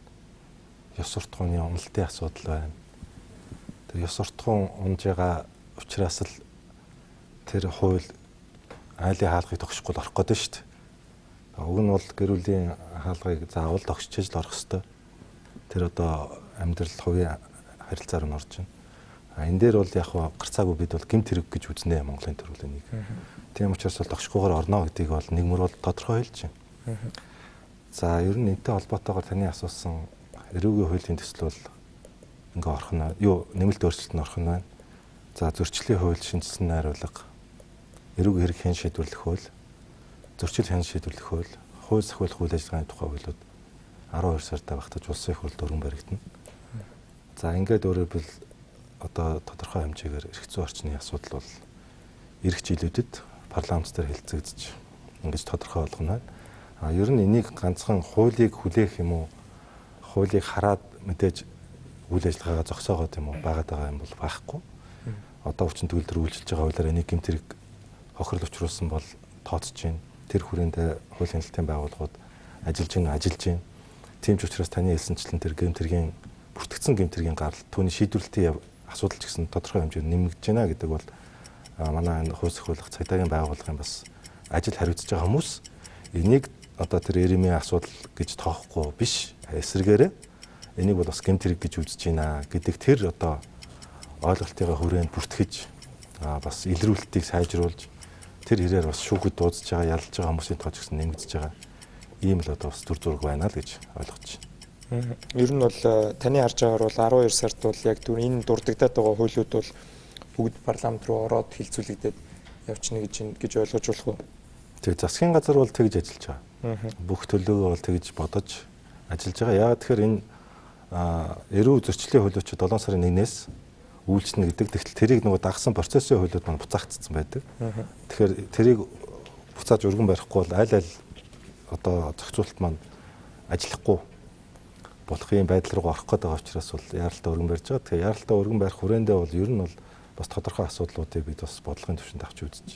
G: Ёс суртахууны уналтын асуудал байна. Тэр ёс суртахуун унж байгаа учраас л тэр хууль айлын хаалгыг тогшихгүй орох гэдэг шүү дээ. Уг нь бол гэр бүлийн хаалгыг заавал тогшиж л орох ёстой. Тэр одоо амьдрал хувийн харилцаар нь орж байна. Энэ дээр бол яг гарцаагүй бид бол гэмт хэрэг гэж үзнэ Монголын төрөлөө нэг. Тийм учраас бол тогшихгүйгээр орно гэдгийг бол нэгмөр бол тодорхой хэлж байна. За ер нь энэтэй холбоотойгоор таны асуусан эрүүгийн хуулийн төсөл бол ингээ орох нь юу нэмэлт өөрчлөлт нь орох нь байна. За зөрчлийн хууль шинжилсэн найруулга, эрүүгийн хэрэг хэн шийдвэрлэх хууль, зөрчил хэн шийдвэрлэх хууль, хууль сахиулах үйл ажиллагааны тухай хуулиуд 12 сард багтаж улсын их хурлд өргөн баригдана. За ингээд өөрөөр хэлбэл одоо тодорхой хэмжээгээр эрх зүйн орчны асуудал бол эх жилүүдэд парламент дээр хэлцэгдэж ингэж тодорхой болгоно. Ер нь энийг ганцхан хуулийг хүлээх юм уу, хуулийг хараад мэдээж үйл ажиллагаагаа зогсоогоод юм уу байгаад байгаа юм бол байхгүй. Одоо өвчин төгөлдөр үйлчилж байгаа хуулиар энийг гэмт хэрэг хохирол учруулсан бол тооцож байна. Тэр хүрээндээ хуулийн хэлтийн байгууллагууд ажиллаж байна. Тийм ч учраас таны хэлсэнчлэн тэр гэмт хэргийн бүртгэгдсэн гэмт хэргийн гарал түүний шийдвэрлэлтийн асуудал ч гэсэн тодорхой хэмжээнд нэмэгдэж байна гэдэг бол манай энэ хууль сахиулах цагдаагийн байгууллагын бас ажил хариуцж байгаа хүмүүс энийг одоо тэр эримийн асуудал гэж тоохгүй биш эсрэгээрээ энийг бол бас гэмт хэрэг гэж үзэж байна гэдэг тэр одоо ойлголтынхаа хүрээнд бүртгэж бас илрүүлэлтийг сайжруулж тэр хэрээр бас шүүхэд дуудаж байгаа ялж байгаа хүмүүсийн тоо ч гэсэн нэмэгдэж байгаа ийм л одоо бас төр зураг байна л гэж ойлгож байна.
A: Ер нь бол таны харж байгаагаар бол 12 сард бол яг энэ дурддагдаад байгаа хуулиуд бол бүгд парламент руу ороод хилцүүлэгдээд явчихна гэж ойлгож болох уу?
G: Тэг засгийн газар бол тэгж ажиллаж байгаа. Бүх төлөөгөө бол тэгж бодож ажиллаж байгаа. Яагаад тэгэхээр энэ эрүү зөрчлийн хуулиуд 7 сарын 1-ээс үйлчлэнэ гэдэг. Тэгтэл тэрийг нөгөө дагсан процессын хуулиуд маань буцаагдсан байдаг. Тэгэхээр тэрийг буцааж өргөн барихгүй бол аль одоо зохицуулалт маань ажиллахгүй болох юм байдал руу орох гэдэг учраас бол яаралтай өргөн барьж байгаа. Тэгэхээр яаралтай өргөн барих хүрээндээ бол ер нь бол бас тодорхой асуудлуудыг бид бас бодлогын түвшинд авч үзэж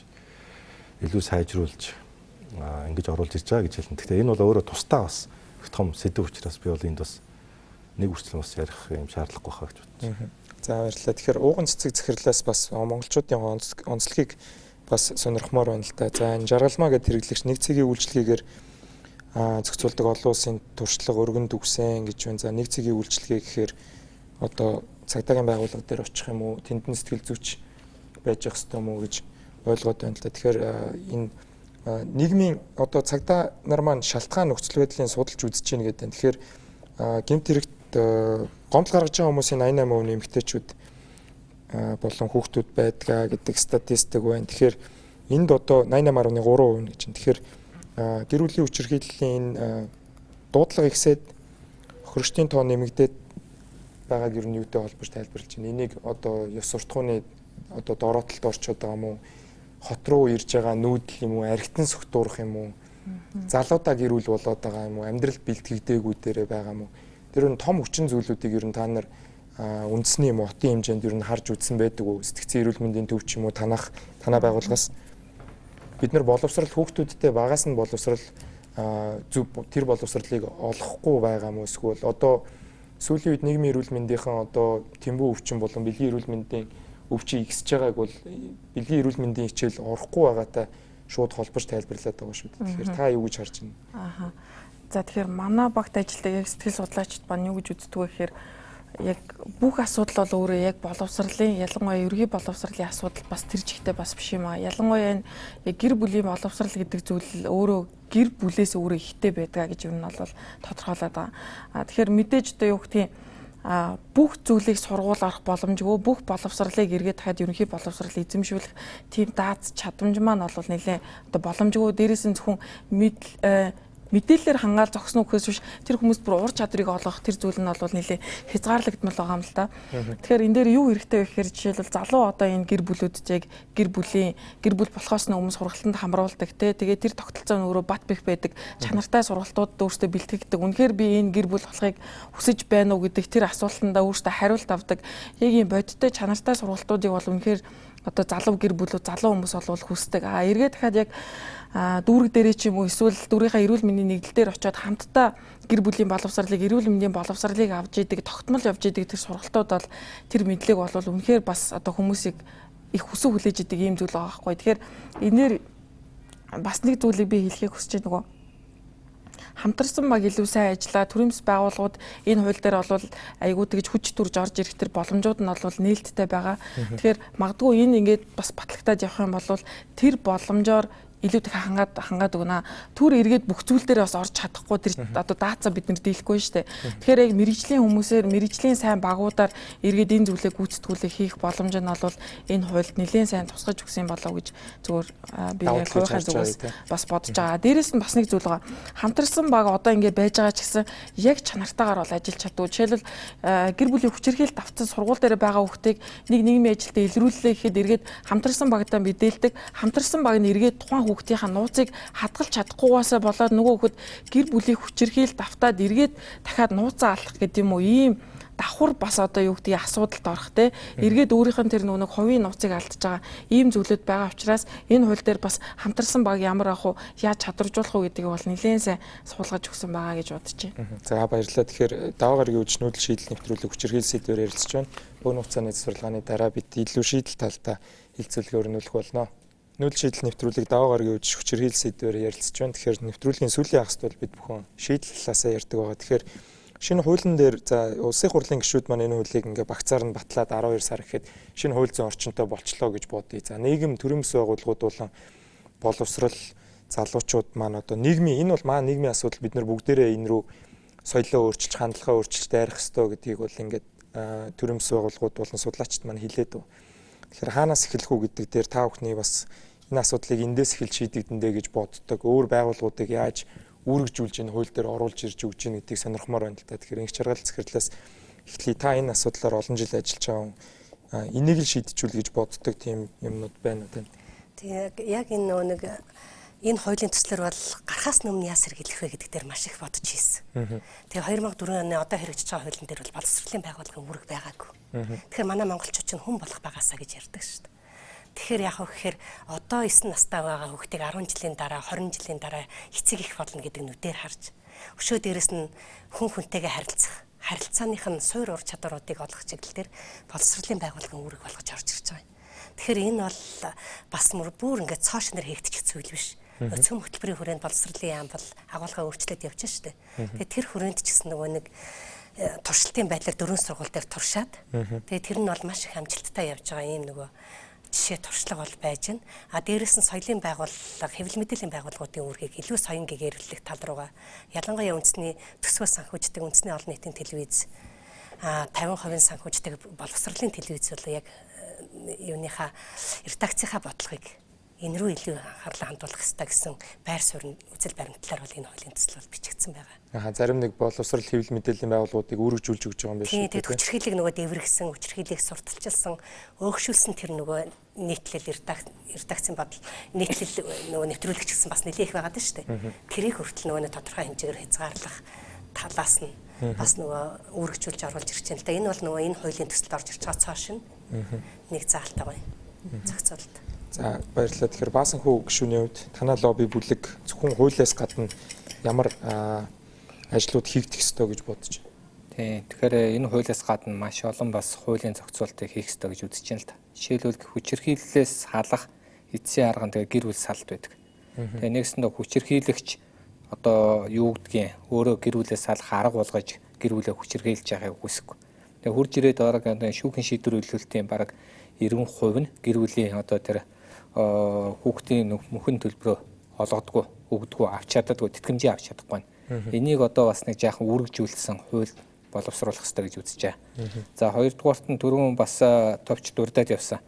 G: илүү сайжруулж ингэж оруулж ирж байгаа гэж хэлнэ. Тэгэхээр энэ бол өөрөө тусдаа бас их том сэдв учраас би бол энд бас нэг үрчлэн бас ярих юм шаардлагагүй хаа гэж бодсон.
A: За баярлалаа. Тэгэхээр ууган цэцэг захирлаас бас монголчуудын онцлогийг бас сонирхмоор байна л да. За энэ жаргалмаа гэдэг хэрэглэгч нэг цэгийн үйлчлэгээр зохицуулдаг олон улсын туршлага өргөнд үгсэн гэж байна. За нэг цэгийн үйлчлэгээ гэхээр одоо цагдаагийн байгууллага дээр очих юм уу, тэнд нь сэтгэл зүйч байж ах хэвээр юм уу гэж ойлгоод байна л да. Тэгэхээр энэ нийгмийн одоо цагдаа нар маань шалтгаан нөхцөл байдлын судалж үзэж байна гэдэг. Тэгэхээр гэмт хэрэгт гомдол гаргаж байгаа хүмүүсийн 88% эмэгтэйчүүд болон хүүхдүүд байдгаа гэдэг статистик байна. Тэгэхээр энд одоо 88.3% гэж байна. Тэгэхээр гэр бүлийн хүчирхийллийн дуудлага ихсээд хөрөгчдийн тоо нэмэгдээд байгааг ер нь юутай холбож тайлбарлаж байна. Энийг одоо ёс суртахууны одоо дороотолд орчод байгаа юм уу? Хот руу ирж байгаа нүүдэл юм уу? Архитан согтуурах юм уу? Залуудаа гэрүүл болоод байгаа юм уу? Амьдрал бэлтгэгдээгүй дээрээ байгаа юм уу? Тэр нь том хүчин зүйлүүдийг ер нь та нар үндэсний юм хотын хэмжээнд ер нь харж үзсэн байдаг уу? Сэтгцэн эрүүл мэндийн төв ч юм уу танаа байгууллагаас бид нар боловсрал хүүхдүүдтэй багаас нь боловсрал зөв тэр боловсралыг олохгүй байгаа юм уу? Эсвэл одоо сүүлийн үед нийгмийн эрүүл мэндийнхэн одоо тэмбүү өвчин болон бэлгийн эрүүл мэндийн өвчин ихсэж байгааг бол бэлгийн эрүүл мэндийн хичээл орохгүй байгаатай шууд холбож тайлбарлаад байгаа шүү дээ. Тэгэхээр та юу гэж харж байна?
I: Ааха. За тэгэхээр манай багт ажилладаг сэтгэл судлаачид маань юу гэж үздэг вэ гэхээр яг бүх асуудал бол өөрөө яг боловсролын ялангуяа ерөнхий боловсролын асуудал бас тэр жигтэй бас биш юм аа. Ялангуяа яг гэр бүлийн боловсрол гэдэг зүйл өөрөө гэр бүлээс өөрөө ихтэй байдаг гэж юу нь бол тодорхойлоод байгаа. Тэгэхээр мэдээж одоо юу гэх тийм бүх зүйлийг сургуулаарах боломжгүй бүх боловсролыг эргээд дахиад ерөнхий боловсрол эзэмшүүлэх тийм дааз чадамж маань бол нэлээд одоо боломжгүй дээрээс нь зөвхөн мэдээлэлээр хангаал зогсно гэхээс биш тэр хүмүүст бүр ур чадрыг олгох тэр зүйл нь бол нэлээд хязгаарлагдмал байгаа юм л да. Тэгэхээр энэ дээр юу хэрэгтэй вэ гэхээр жишээлбэл залуу одоо энэ гэр бүлүүдэд яг гэр бүл болохоос өмнө сургалтанд хамруулдаг те тэгээд тэр тогтолцоо нь өөрөө бат бэх байдаг чанартай сургалтууд өөртөө бэлтгэдэг. Үнэхээр би энэ гэр бүл болохыг хүсэж байна уу гэдэг тэр асуултандаа өөртөө хариулт авдаг. Яг ийм бодиттой чанартай сургалтуудыг бол үнэхээр одоо залуу гэр бүлүүд залуу хүмүүс бол хүсдэг. Эргээд дахиад яг дүүрэг дээрээ ч юм уу эсвэл дүүрийнхаа эрүүл мэндийн нэгдэл дээр очиод хамтдаа гэр бүлийн боловсролыг эрүүл мэндийн боловсролыг авч идэг тогтмол явж идэг тэр сургалтууд бол тэр мэдлэг бол үнэхээр бас одоо хүмүүсийг их хүсэг хүлээж идэг ийм зүйл байгаа байхгүй. Тэгэхээр энээр бас нэг зүйлийг би хэлхийг хүсэж байгаа нөгөө хамтарсан баг илүү сайн ажиллаа төрөмс байгууллагууд энэ хууль дээр бол айгуу тэгж хүч төрж орж ирэх тэр боломжууд нь бол нээлттэй байгаа. Тэгэхээр магадгүй энэ ингээд бас батлагтаад явах юм бол тэр боломжоор илүү их хангаад өгнө. Түр эргээд бүх зүйл дээр бас орж чадахгүй тэр одоо даацаа бид нэр дийлэхгүй шүү дээ. Тэгэхээр яг мэрэгжлийн хүмүүсээр мэрэгжлийн сайн багуудаар эргээд энэ зүйлээ гүйцэтгүүлэх хийх боломж нь бол энэ хуульд нэлээд сайн тусгаж өгсөн болов гэж зүгээр би яг хойхоо зүгээс бас бодож байгаа. Дээрээс нь бас нэг зүйл байгаа. Хамтарсан баг одоо ингээд байж байгаа ч гэсэн яг чанартаагаар бол ажиллаж чаддгүй. Жишээлбэл гэр бүлийн хүчирхийлэлт давцсан сургууль дээр байгаа хүүхдийг нэг нийгмийн ажилдаа илрүүллээ гэхэд эргээд хамтарсан багтаа мэдээлдэг. Хамтарсан баг нь эргээд тухайн хүүхдийнхаа нууцыг хадгалж чадахгүйгээс болоод нөгөө хүүхэд гэр бүлийн хүчирхийлэлт давтаад эргээд дахиад нууцаа алах гэдэг юм уу ийм давхар бас одоо юу гэдгийг асуудалд орох те эргээд өөрийнх нь тэр нэг хувийн нууцыг алдаж байгаа ийм зүйлүүд байгаа учраас энэ хууль дээр бас хамтарсан баг ямар ах уу яаж чадваржуулах уу гэдгийг бол нэлээд сайн суулгаж өгсөн байгаа гэж бодож байна.
A: За баярлалаа. Тэгэхээр даваа гарагийн үеч нүүдэл шийдэл нэвтрүүлэг хүчирхийлэл сэдвээр ярилцж байна. Бөөн хугацааны сургалгааны дараа бид илүү шийдэл талдаа хэлцүүлгээ өрнүүлэх болно. Нүүдэл шийдэл нэвтрүүлэг даваа гарагийн үеч хүчирхийлэл сэдвээр ярилцж байна. Тэгэхээр нэвтрүүлгийн сүүлийн хагасд бол бид бүхэн шийдэл талаасаа ярьдаг байгаа. Тэгэхээр шинэ хуулийн дээр за улсын хурлын гишүүд маань энэ хуулийг ингээ багцаар нь батлаад 12 сар гэхэд шинэ хууль зүйн орчинтой болчлоо гэж бодъё. За нийгэм төрөмс байгууллагууд болон боловсрал залуучууд маань одоо нийгмийн энэ бол маань нийгмийн асуудал бид нар бүгдээрээ энэ рүү соёлоо өөрчилж хандлагаа өөрчилж дайрах ёстой гэдгийг бол ингээд төрөмс байгууллагууд болон судлаачид маань хэлээд байна. Тэгэхээр хаанаас эхлэх үү гэдэг дээр та бүхний бас энэ асуудлыг эндээс эхэлж шийдэгдэндэ гэж боддог. Өөр байгууллагуудыг яаж үүргэжүүлж энэ хууль дээр оруулж ирж өгч ийн гэдгийг сонирхмоор байна л та. Тэгэхээр инх чаргаал захирлаас эхлэе. Та энэ асуудлаар олон жил ажиллаж байгаа. Энийг л шийдчихүүл гэж боддог тийм юмнууд байна уу?
F: Тэг яг энэ нэг энэ хуулийн төслөр бол гарахаас өмнө яас сэргийлэх вэ гэдэг дээр маш их бодож хийсэн. Тэгээ 2004 оны одоо хэрэгжиж байгаа хуулийн дээр бол боловсролын байгууллагын үүрэг байгаагүй. Тэгэхээр манай монголчууд чинь хүн болох байгаасаа гэж ярьдаг шүү дээ. Тэгэхээр яг гэхээр одоо 9 настай байгаа хүүхдийг 10 жилийн дараа 20 жилийн дараа эцэг их болно гэдэг нүдээр харж өшөө дээрэс нь хүн хүнтэйгээ харилцааных нь суур ур чадваруудыг олох чиглэл дээр боловсролын байгууллагын үүрэг болгож орж ирж байгаа юм. Тэгэхээр энэ бол бас бүр ингээд цоо шинээр хийгдчих зүйл биш. Цөм хөтөлбөрийн хүрээнд боловсролын яам бол агуулгаа өөрчлөлт явж байгаа шүү дээ. Тэгээд тэр хүрээнд ч гэсэн нөгөө нэг туршилтын байдлаар дөрвөн сургууль дээр туршаад тэгээд тэр нь бол маш их амжилттай явж байгаа юм нөгөө жишээ туршлага бол байж байна. Дээрээс нь соёлын байгууллага, хэвлэл мэдээллийн байгууллагуудын үүргийг илүү соён гэгэрүүлэх тал руугаа ялангуяа үндэсний төсвөө санхүүждэг үндэсний олон нийтийн телевиз 50% санхүүждэг боловсролын телевиз бол яг юуныхаа редакцийнхаа бодлогыг энэ рүү илүү анхаарлаа хандуулах хэрэгтэй гэсэн байр суурь үзэл баримтлалаар бол энэ хуулийн төсөл бол бичигдсэн байгаа.
A: Зарим нэг боловсрол хэвлэл мэдээллийн байгууллагуудыг үүргэжүүлж өгч байгаа юм байна шүү дээ.
F: Тэгээд хүчирхийллийг нөгөө дэврэгсэн, хүчирхийллийг сурталчилсан, өөгшүүлсэн тэр нөгөө нийтлэл редакцийн бодол, нийтлэл нөгөө нэвтрүүлэгч гэсэн бас нэлээд их байгаа даа шүү дээ. Тэрийг хүртэл нөгөө тодорхой хэмжээгээр хязгаарлах талаас нь бас нөгөө үүргэжүүлж оруулж ирж байна л да. Энэ бол нөгөө энэ хуулийн төсөлд орж ирж байгаа цоо шин нэг заалтаа гоё. Зохицуулалт.
A: За баярлалаа. Тэгэхээр Баасанхүү гишүүний хувьд танай лобби бүлэг зөвхөн хуулиас гадна ямар ажлууд хийгдэх ёстой гэж бодож байна?
E: Тийм. Тэгэхээр энэ хуулиас гадна маш олон бас хуулийн зохицуултыг хийх ёстой гэж үзэж байна л да. Жишээлбэл хүчирхийллээс халах эцсийн арга нь тэгээ гэр бүл салт байдаг. Тэгээ нэгсэндээ хүчирхийлэгч одоо юу гэдгийг өөрөө гэр бүлээс салах арга болгож гэр бүлээ хүчирхийлж байгааг үгүйсэхгүй. Тэгээ хурж ирээд бараг шүүхийн шийдвэр үйлдвэрлэлтийн бараг 90% нь гэр бүлийн одоо тэр хүүхдийн мөхөн төлбөрөө олгодгүй, өгдөггүй, авч чаддаггүй, тэтгэмжийн авч чадахгүй. Энийг одоо бас нэг жаахан үргэлжүүлсэн хууль боловсруулах хэрэгтэй гэж үзэж байгаа. За хоёрдугаарт нь түрүүн бас товч дурдаад явсан.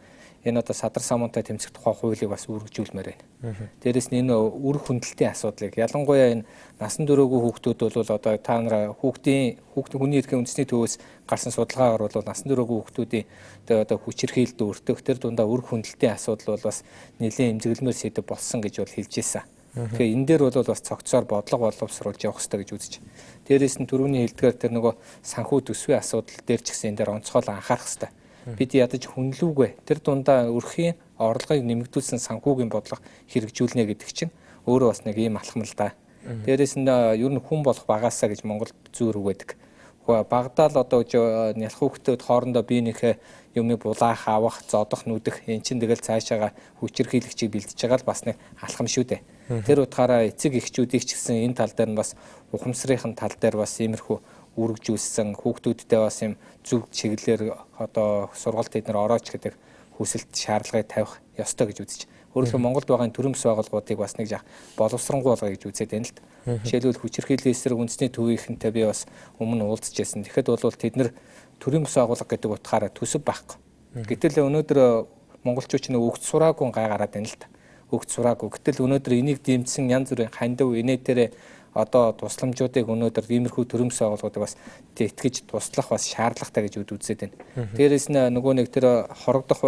E: Энэ одоо садар самуунтай тэмцэх тухай хуулийг бас үргэлжүүлмээр байна. Дээрээс нь энэ үр хөндөлтийн асуудлыг ялангуяа энэ насан туршаагүй хүүхдүүд бол одоо та нараа хүүхдийн хүний эрхийн үндэсний төвөөс гарсан судалгаагаар бол насан туршаагүй хүүхдүүдийн одоо хүчирхийлэлд өртөх тэр дундаа үр хөндөлтийн асуудал бол бас нэлээд эмзэглэмээр сэдв болсон гэж бол хэлж ирсэн. Тэгэхээр энэ дээр бол бас цогцоор бодлого боловсруулж явах хэрэгтэй гэж үзэж. Дээрээс нь түрүүний хэлдгээр тэр нөгөө санхүү төсвийн асуудал дээр ч гэсэн энэ дээр онцгойлон анхаарах хэрэгтэй. Бид ядаж хүнлүүгээ тэр дундаа өрхийн орлогыг нэмэгдүүлсэн санхүүгийн бодлого хэрэгжүүлнэ гэдэг чинь өөрөө бас нэг ийм алхам л да. Дээрээс нь ер нь хүн болох багаасаа гэж Монголд зүүр үгээдэг. Багадаа л одоо нялх хүүхдүүд хоорондоо биенийхээ юмны булаах, авах, зодох, нүдэх эн чинь тэгэл цаашаага хүчирхийлэгчийг бэлдэж байгаа л бас нэг алхам шүү дээ. Тэр утгаараа эцэг эхчүүдийг ч гэсэн энэ тал дээр нь бас ухамсарын тал дээр бас иймэрхүү үргэлжүүлсэн хүүхдүүдтэй бас юм зөв чиглэлээр одоо сургалт эднэр орооч гэдэг хүсэлт шаардлагыг тавих ёстой гэж үзэж. Өөрөлдөө Монголд байгаа төрөмс байгууллагуудыг бас нэг жах боловсронгуй болгоё гэж үзээд байна л да. Жишээлбэл хүчирхийллийн эсрэг үндэсний төвийнхэнтэй би бас өмнө уулзж байсан. Тэгэхэд бол тэд нэр төрөмс байгууллага гэдэг утгаараа төсөв байхгүй. Гэтэл өнөөдөр монголчууд ч нэг өгч сураагүй гай гараад байна л да. Өгч сураагүй. Гэтэл өнөөдөр энийг дэмжсэн янз бүрийн хандив инээдэрээ одоо тусламжуудыг өнөөдөр иймэрхүү төрөмс байгууллагуудыг бас итгэж туслах бас шаардлагатай гэж үзээд байна. Дээрээс нь нөгөө нэг тэр хорогдох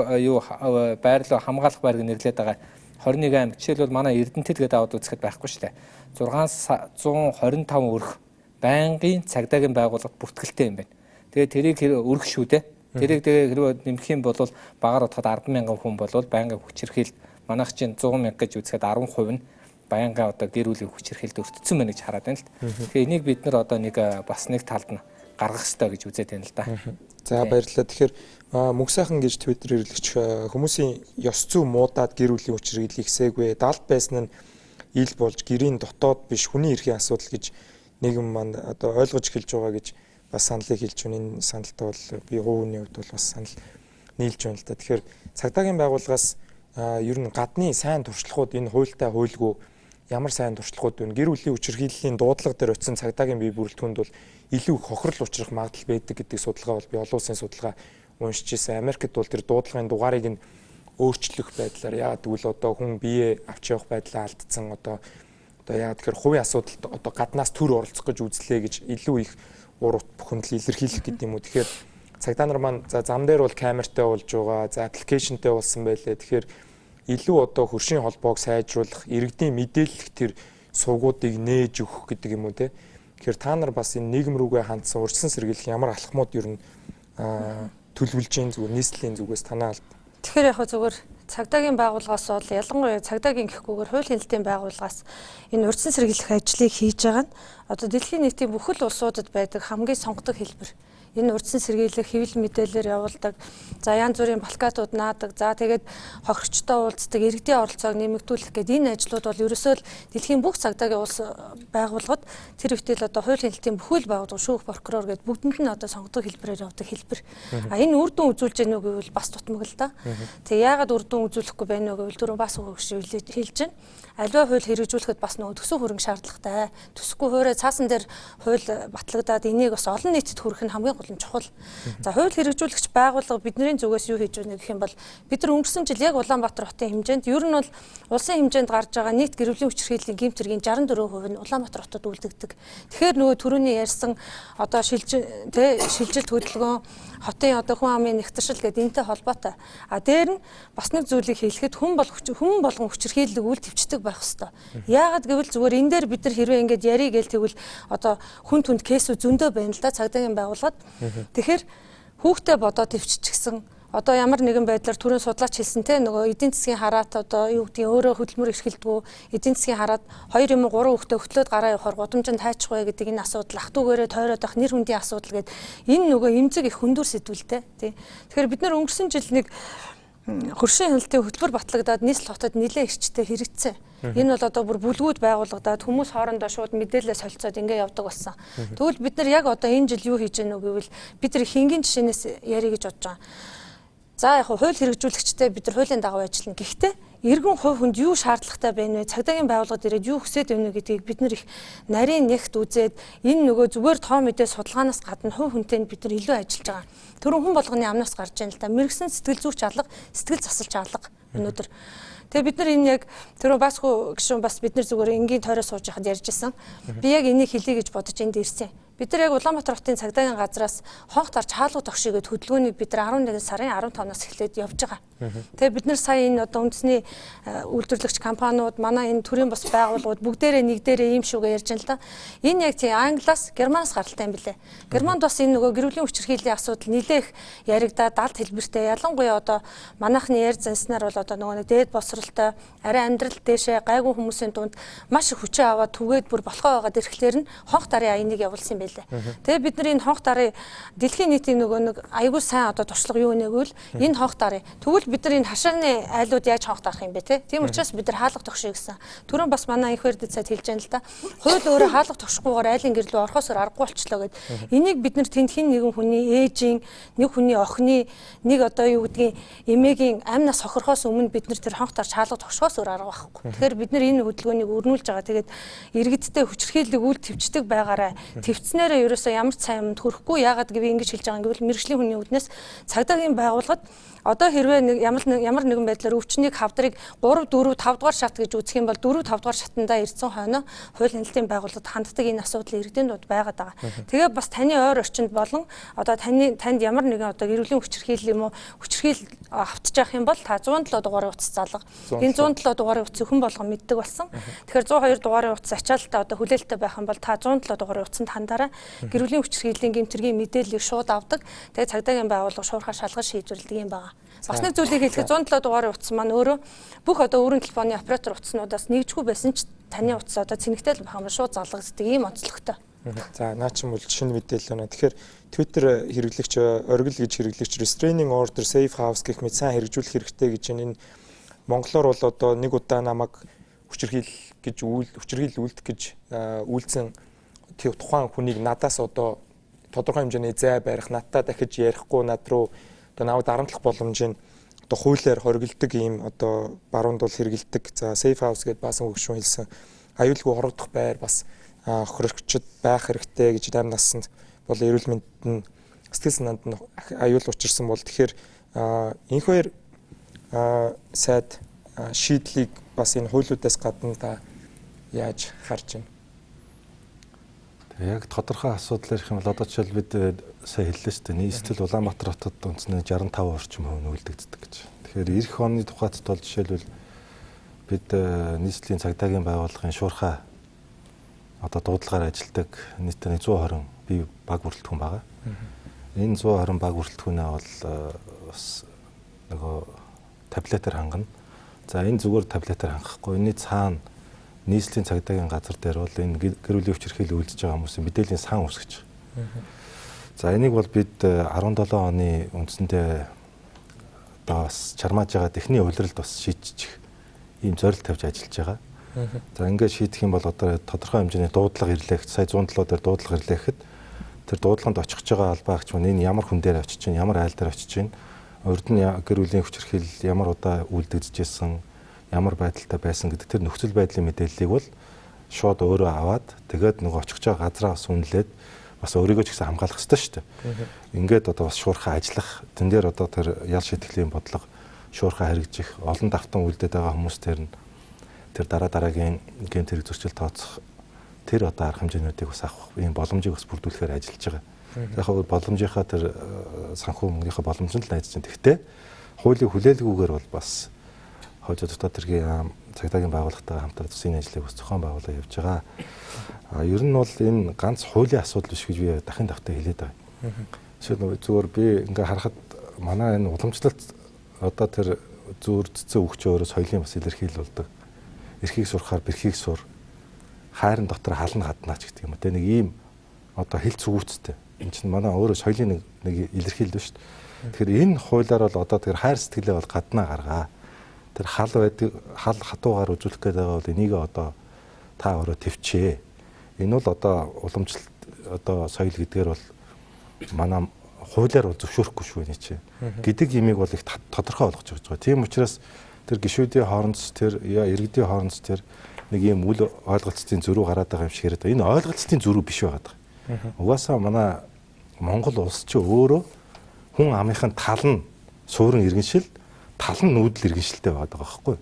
E: байрлал хамгаалах байрыг нэрлээд байгаа 21 аймаг жишээлбэл манай Эрдэнэтэд гэдэг аваад үзэхэд байхгүй шүү дээ. 625 өрх байнгын цагдаагийн байгууллагад бүртгэлтэй юм байна. Тэгээ тэрийг өрх шүү дээ. Тэрийг хэрвээ нэмэх юм бол багаар утгаад 10,000 хүн бол байнгын хүчирхийлэлд манайх чинь 100,000 гэж үзэхэд 10% нь баянгаа одоо гэр бүлийн хүчирхийлэлд өртсөн байна гэж хараад байна л да. Тэгэхээр энийг бид нар одоо нэг бас нэг талд нь гаргах хэрэгтэй гэж үзээд байна л да.
A: За баярлалаа. Тэгэхээр мөнх сайхан гэж Twitter-ээр ирлэгч хүмүүсийн ёс зүй муудаад гэр бүлийн хүчирхийллийг хийсээгвэ. Далд байсан нь ил болж гэрийн дотоод биш хүний эрхийн асуудал гэж нийгэм маань одоо ойлгож эхэлж байгаа гэж бас саналыг хэлж байна. Энэ саналтай бол би гуйны хувьд бол бас санал нийлж байна л да. Тэгэхээр цагдаагийн байгууллагаас ер нь гадны сайн туршлагууд энэ хуультай хуульгүй ямар сайн туршлагууд вэ? Гэр бүлийн хүчирхийллийн дуудлага дээр очисон цагдаагийн бие бүрэлдэхүүнд бол илүү их хохирол учрах магадлал байдаг гэдэг судалгаа бол би олон улсын судалгаа уншиж ирсэн. Америкт бол тэр дуудлагын дугаарыг нь өөрчлөх байдлаар яагаад гэвэл одоо хүн бие авч явах байдлаа алдсан одоо яагаад тэгэхээр хувийн асуудалд одоо гаднаас төр оролцох гэж үзлээ гэж илүү их урт бүхэмдэл илэрхийлэх гэдэг юм уу. Тэгэхээр цагдаа нар маань за зам дээр бол камертай болж байгаа, за аппликейшнтэй болсон байлээ. Тэгэхээр илүү одоо хөршийн холбоог сайжруулах, иргэдийн мэдээлэх тэр сувгуудыг нээж өгөх гэдэг юм уу те. Тэгэхээр та нар бас энэ нийгэм рүүгээ хандсан урьдчилан сэргийлэх ямар алхмууд ер нь төлөвлөж байгаа зүгээр нийслэлийн зүгээс танаа аль.
F: Тэгэхээр яг зүгээр цагдаагийн байгууллагаас бол ялангуяа цагдаагийн гэхгүйгээр хууль хэлэлтийн байгууллагаас энэ урьдчилан сэргийлэх ажлыг хийж байгаа нь одоо дэлхийн нийтийн бүхэл улсуудад байдаг хамгийн сонгодог хэлбэр. Энэ урьдчилан сэргийлэх хэвлэл мэдээлэлээр явуулдаг. За янз бүрийн плакатууд наадаг. За тэгээд хохирогчтой уулздаг, иргэдийн оролцоог нэмэгдүүлэх гэдэг энэ ажлууд бол ерөөсөө л дэлхийн бүх цагдаагийн улс байгууллагад тэр үедэл одоо хууль хэлэлтийн бүхэл байгууллага шүүх прокурор гэдэг бүгдэнд нь одоо сонгодог хэлбэрээр явдаг хэлбэр. Энэ үр дүн үзүүлж гэнэ үү гэвэл бас дутмаг л да. Тэгээ яагаад үр дүн үзүүлэхгүй байна вэ гэвэл түрүү бас өгөөш хэлж байна. Аливаа хууль хэрэгжүүлэхэд бас нөгөө төсөө хөрөнгө шаардлагатай. Төсөхгүй хуурай цаасан дээр хууль батлагдаад энийг бас олон нийтэд хүргэх нь хамгийн гол нь чухал. За хууль хэрэгжүүлэгч байгууллага бидний зүгээс юу хийж байна гэх юм бол бид нар өнгөрсөн жил яг Улаанбаатар хотын хэмжээнд ер нь бол улсын хэмжээнд гарч байгаа нийт гэр бүлийн хүчирхийллийн гэмт хэргийн 64% нь Улаанбаатар хотод үлдэгдэг. Тэгэхээр нөгөө түрүүний ярьсан одоо шилжилт хөдөлгөөн хотын одоо хүн амын нэгтгэшил гэдэг энэтэй холбоотой. А дээр нь бас нэг зүйлийг хэлэхэд хүн болгон хүчирхийллийг үл төвчдөг байх хэвээр. Яагаад гэвэл зүгээр энэ дээр бид нар хэрвээ ингэж ярий гээл тэгвэл одоо хүн түнд кейсүүд зөндөө байна л да цагдаагийн байгууллагад. Тэгэхээр хүүхдээ бодоод төвччихсэн одоо ямар нэгэн байдлаар түрүүн судлаач хэлсэн те нөгөө эдийн засгийн хараат одоо юу гэдгийг өөрөө хөдөлмөр эрхэлдэггүй эдийн засгийн хараат 2 юм уу 3 хүүхдээ хөтлөөд гараа явахаар гудамжинд хайчих вэ гэдэг энэ асуудал ах トゥ гээрээ тойроод байх нэр хүндийн асуудал гэдэг энэ нөгөө эмзэг их хөндөөр сэдвэлтэй тий. Тэгэхээр бид нар өнгөрсөн жил нэг
D: хөршийн хяналтын хөтөлбөр батлагдаад нийслэл хотод нэлээд эрчтэй хэрэгцээ. Энэ бол одоо бүр бүлгүүд байгуулагдаад хүмүүс хоорондоо шууд мэдээлэл солилцоод ингэ явдаг болсон. Тэгвэл бид нар яг одоо энэ жил юу хийж гэнэ үү гэвэл бид нар хингийн жишээнээс ярих гэж бодож байгаа. За яг хууль хэрэгжүүлэгчтэй бид нар хуулийн дагуу ажиллана. Гэхдээ эргэн хувь хүнд юу шаардлагатай байна вэ? Цагдаагийн байгууллагад ирээд юу хүсэж байна вэ гэдгийг бид нар их нарийн нэгт үзээд энэ нөгөө зүгээр тоо мэдээ судалгаанаас гадна хувь хүнтэй бид нар илүү ажиллаж байгаа. Төрөн хүн болгоны амнаас гарч ийн л да. Мэргэсэн сэтгэл зүйч алга, сэтгэл засалч алга өнөөдөр. Тэгээ бид нар энэ яг түрүү басгүй гişүн бас бид нар зүгээр энгийн тойроо сууж яхад ярьжсэн. Би яг энийг хэлье гэж бодож энд ирсэн. Бид нар яг Улаанбаатар хотын цагдаагийн газраас хонх тарч хаалга тогшигээд хөдөлгөөнийг бид нар 11 сарын 15-наас эхлээд явж байгаа. Тэгээ бид нар сая энэ одоо үндэсний үйлдвэрлэгч компаниуд, манай энэ төрийн бас байгууллагууд бүгдээрээ нэгдээрээ ийм шүүгээ ярьж байна л да. Энэ яг тийм Англиас, Германаас гаралтай юм билэ. Германд бас энэ нөгөө гэр бүлийн хүчирхийллийн асуудал нэлээх яригдаад далд хэлбэртэй. Ялангуяа одоо манайхны ярьж занснаар бол одоо нөгөө дээд босролтой, арай амьдрал дээшээ гайгүй хүмүүсийн дунд маш их хүчээ аваад түгээд бүр болохоо байгаад ирэхлээр нь хонх дарын аяныг явуулсан юм. Тэгээ бид нар энэ хонх дарыг дэлхийн нийтийн нөгөө нэг айгүй сайн одоо туршлага юу нэгвэл энэ хонх дарыг тэгвэл бид нар энэ хашааны айлууд яаж хонх дарах юм бэ те? Тийм учраас бид нар хаалга тогшоо гэсэн. Түрүүн бас манай их барьд цайд хэлж байгаа л да. Хууль өөрөө хаалга тогшихгүйгээр айлын гэрлөө орхосоор аргагүй болчлоо гэд. Энийг бид нар тентхийн нэгэн хүний ээжийн, нэг хүний охины, нэг одоо юу гэдгийг эмээгийн амнаас хохирохоос өмнө бид нар тэр хонх дарж хаалга тогшихоос өөр арга байхгүй. Тэгэхээр бид нар энэ хөдөлгөөнийг өрнүүлж байгаа. Тэгээд иргэдтэй хүчирхийллийг үл твчдэг байгаараа твцснээрээ ерөөсөө ямар ч сайн юмд хүрэхгүй яагаад гэвэл ингэж хэлж байгаа юм гэвэл мэргэжлийн хүний үднээс цагдаагийн байгууллагад одоо хэрвээ ямар нэгэн байдлаар өвчнийг хавдрыг 3 4 5 дугаар шат гэж үзэх юм бол 4 5 дугаар шатандаа ирсэн хойно хууль хяналтын байгууллагад ханддаг энэ асуудал иргэдийн дунд байгаад байгаа. Тэгээ бас таны ойр орчинд болон одоо танд ямар нэгэн одоо гэр бүлийн хүчирхийлэл юм уу хүчирхийлэл автчих явах юм бол та 107 дугаарын утас залга. Энэ 107 дугаарын утас хүн болгон мэддэг болсон. Тэгэхээр 102 дугаарын утас ачаалтаа одоо хүлээлттэй байх юм бол та 107 дугаарын утасанд хандаарай. Гэр бүлийн хүчирхийллийн гэмтэргийн мэдээллийг шууд авдаг. Тэгээ цагдаагийн байгууллага шуурхаа шалгаж шийдвэрлэдэг юм байна. Бас нэг зүйлийг хэлэхэд 107 дугаарын утас маань өөрөө бүх одоо өөрийн телефоны оператор утаснуудаас нэгжгүй байсан ч таны утас одоо цэнэгтэй л байх юм шууд залгагддаг ийм онцлогтой.
A: За наа чинь бол шинэ мэдээлэл байна. Тэгэхээр Twitter хэрэглэгч оргил гэж хэрэглэгч restraining order safe house гэх мэт сайн хэрэгжүүлэх хэрэгтэй гэж энэ монголоор бол одоо нэг удаа намайг хүчирхийл үлдэх гэж үйлцэн тухайн хүнийг надаас одоо тодорхой хэмжээний зай барих, надтай дахиж ярихгүй над руу одоо навд дарамтлах боломжийг одоо хуулиар хоригддаг ийм одоо баруунд бол хэрэгэлдэг. За safe house гэдээ баасан хөгшин хэлсэн аюулгүй хорогдох байр бас хөрөгчд байх хэрэгтэй гэж 8 наснд бол эрүүл мэндэд сэтгэл санаанд нь аюул учирсан бол тэгэхээр энэ хоёр сайд шийдлийг бас энэ хуулиудаас гадна та яаж харж байна?
G: Яг тодорхой асуудал ярих юм бол одоо жишээл бид сая хэллээ шүү дээ. Нийслэл Улаанбаатар хотод үндэснээ 65% орчим хувь нь үлдэгддэг гэж. Тэгэхээр эх оны тухайд бол жишээлбэл бид нийслэлийн цагдаагийн байгууллагын шуурхай одоо дуудлагаар ажилладаг нийтдээ 120 бие баг бүрэлдэхүүн байгаа. Энэ 120 баг бүрэлдэхүүнээ бол бас нөгөө таблетаар хангана. За энэ зүгээр таблетаар хангахгүй. Энэний цаана нийслэлийн цагдаагийн газар дээр бол энэ гэр бүлийн хүчирхийлэл үйлдэж байгаа хүмүүсийн мэдээллийн сан үсгэж. За энийг бол бид 17 оны үндсэндээ одоо бас чармааж байгаа техникийн улиралд бас шийдчих ийм зорилт тавьж ажиллаж байгаа. За ингээд шийдэх юм бол одоо тодорхой хэмжээний дуудлага ирлээ. Сая 107 дээр дуудлага ирлээ гэхэд тэр дуудлаганд очих байгаа албаагч маань энэ ямар хүн дээр очиж чинь, ямар айл дээр очиж чинь, урд нь гэр бүлийн хүчирхийлэл ямар удаа үлдэгдэж ирсэн, ямар байдалтай байсан гэдэг тэр нөхцөл байдлын мэдээллийг бол шууд өөрөө аваад тэгээд нөгөө очих байгаа газраас үнэлээд бас өөрийгөө ч гэсэн хамгаалах хэрэгтэй шүү дээ. Ингээд одоо бас шуурхай ажиллах, тэн дээр одоо тэр ял шийтгэлийн бодлого шуурхай хэрэгжих, олон давтан үлдээд байгаа хүмүүс тэр дараагийн гэмт хэрэг зөрчил тооцох тэр одоо арга хэмжээнүүдийг бас авах ийм боломжийг бас бүрдүүлэхээр ажиллаж байгаа. Яг хөө боломжийнхаа тэр санхүү мөнгөнийхөө боломжтой л найдаж байна. Гэхдээ хуулийн хүлээлгүйгээр бол бас хойд дотоод тэргийн цагдаагийн байгууллагатай хамтран энэ ажлыг бас зохион байгуулаад явж байгаа. Ер нь бол энэ ганц хуулийн асуудал биш гэж би дахин давтаа хэлээд байгаа. Зүгээр би ингээ харахад манай энэ уламжлалт одоо тэр зүүр цэцэн өгч өөрөө соёлын бас илэрхийлэл болдог. Эрхийг сурахаар бэрхийг сур, хайрын дотор хална гаднаач гэдэг юм. Тэ нэг ийм одоо хэл цүгүүцтэй. Энэ чинь манай өөрөө соёлын нэг илэрхийлэл шүү дээ. Тэгэхээр энэ хуулиар бол одоо тэр хайр сэтгэлээ бол гаднаа гаргаа. Тэр хал байдаг хал хатуугаар үзүүлэх гээд байгаа бол энийг одоо та өөрөө төвчээ. Энэ бол одоо уламжлалт одоо соёл гэдгээр бол манай хуулиар бол зөвшөөрөхгүй шүү нэ чи. Гэдэг имийг бол их тодорхой болгож байгаа. Тийм учраас тэр гишүүдийн хооронд тэр иргэдийн хооронд тэр нэг ийм үл ойлголцтын зөрүү гараад байгаа юм шиг яриад. Энэ ойлголцтын зөрүү биш байгаад байгаа. Угаасаа манай Монгол улс чи өөрөө хүн амынхын тал нь суурин иргэншил, тал нь нүүдэл иргэншилтэй байдаг байхгүй.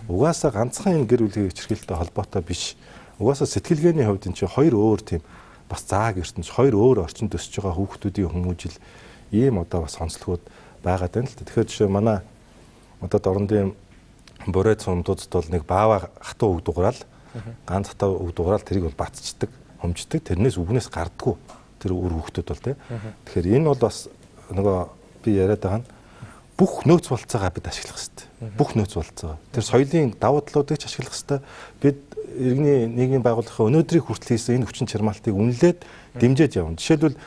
G: Угаасаа ганцхан энэ гэр бүлийн хүчирхийлэлтэй холбоотой биш. Угаасаа сэтгэлгээний хувьд энэ чи хоёр өөр тийм бас зааг ертөнц, хоёр өөр орчинд өсөж байгаа хүүхдүүдийн хүмүүжил ийм одоо бас онцлогуд байгаад байна л да. Тэгэхээр жишээ манай одоо дорндын бурайд сумдуудад бол нэг баава хатуу үг дуграал, ганц хатуу үг дуграал тэрийг бол батцдаг, хомждог. Тэрнээс үгнээс гардггүй тэр өөр хүүхдүүд бол тийм. Тэгэхээр энэ бол бас нөгөө би яриад байгаа нь бүх нөөц болцоогоо бид ашиглах хэрэгтэй. Бүх нөөц болцоогоо. Тэр соёлын давуу талуудыг ч ашиглах хэрэгтэй. Бид иргэний нийгмийн байгууллагын өнөөдрийг хүртэл хийсэн энэ хүчин чармаалтыг үнэлээд дэмжиж явна. Жишээлбэл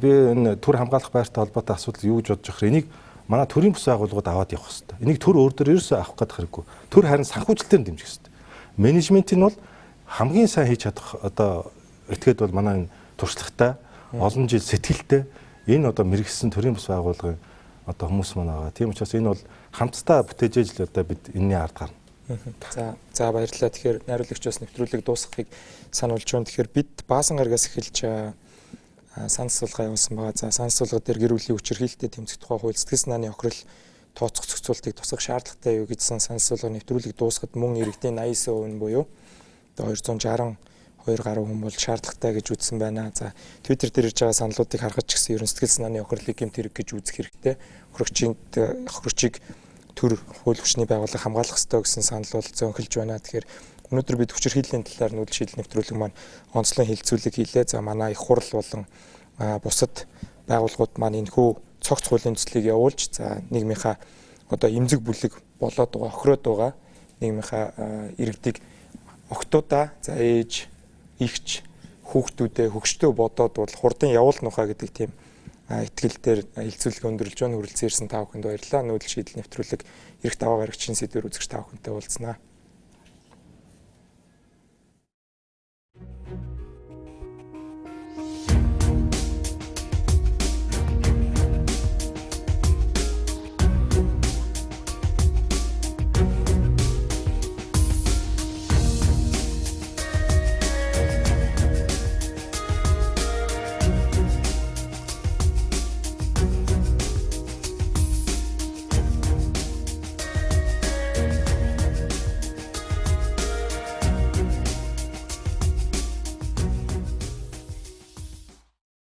G: би энэ төр хамгаалах байртай холбоотой асуудал юу гэж бодож байгаа хэрэг энийг манай төрийн бүс байгууллагууд аваад явах хэрэгтэй. Энийг төр өөр дөр ерөөсөө авах гэдэг хэрэггүй. Төр харин санхүүжилтээр дэмжих хэрэгтэй. Менежмент нь бол хамгийн сайн хийж чадах одоо этгээд бол манай энэ туршлагатай олон жил сэтгэлтэй энэ одоо мэрэгсэн төрийн бүс байгууллагын одоо хүмүүс маань байгаа. Тийм учраас энэ бол хамтдаа бүтээж л одоо бид энэний ард гарна.
A: За баярлалаа. Тэгэхээр найруулагч бас нэвтрүүлэг дуусгахыг сануулж байна. Тэгэхээр бид баасан гарагаас эхэлж санал асуулга явуулсан байгаа. За санал асуулга дээр гэр бүлийн хүчирхийлэлтэд тэмцэх тухай хууль сэтгэл санааны охирол тооцох зохицуултыг тусгах шаардлагатай юу гэсэн санал асуулга нэвтрүүлэг дуусгад мөн иргэдийн 89% буюу одоо 262 гаруй хүн бол шаардлагатай гэж үзсэн байна. За Twitter дээр ирж байгаа саналуудыг харахад ч гэсэн ерөн сэтгэл санааны охирлыг гэмт хэрэг гэж үзэх хэрэгтэй. Хохирогчийг төр хууль хүчний байгууллага хамгаалах ёстой гэсэн санал бол зөнхөлж байна. Тэгэхээр өнөөдөр бид хүчирхийллийн талаар нүүдэл шийдэл нэвтрүүлэг маань онцлог хилцүүлэг хийлээ. За манай их хурл болон бусад байгууллагууд маань энэхүү цогц хуулийн төслийг явуулж за нийгмийнхаа одоо эмзэг бүлэг болоод байгаа, охироод байгаа нийгмийнхаа иргэдийг октоудаа за ээж, игч, хүүхдүүдээ хөгшдөө бодоод бол хурдан явуулна ухаа гэдэг тийм итгэл дээр хилцүүлэг өндөрлж байна. Хүрэлцэн ирсэн та бүхэнд баярлалаа. Нүүдэл шийдэл нэвтрүүлэг эрэх даваа гарагчийн сэдвэр үзэгч та бүхэнтэй уулзсанаа.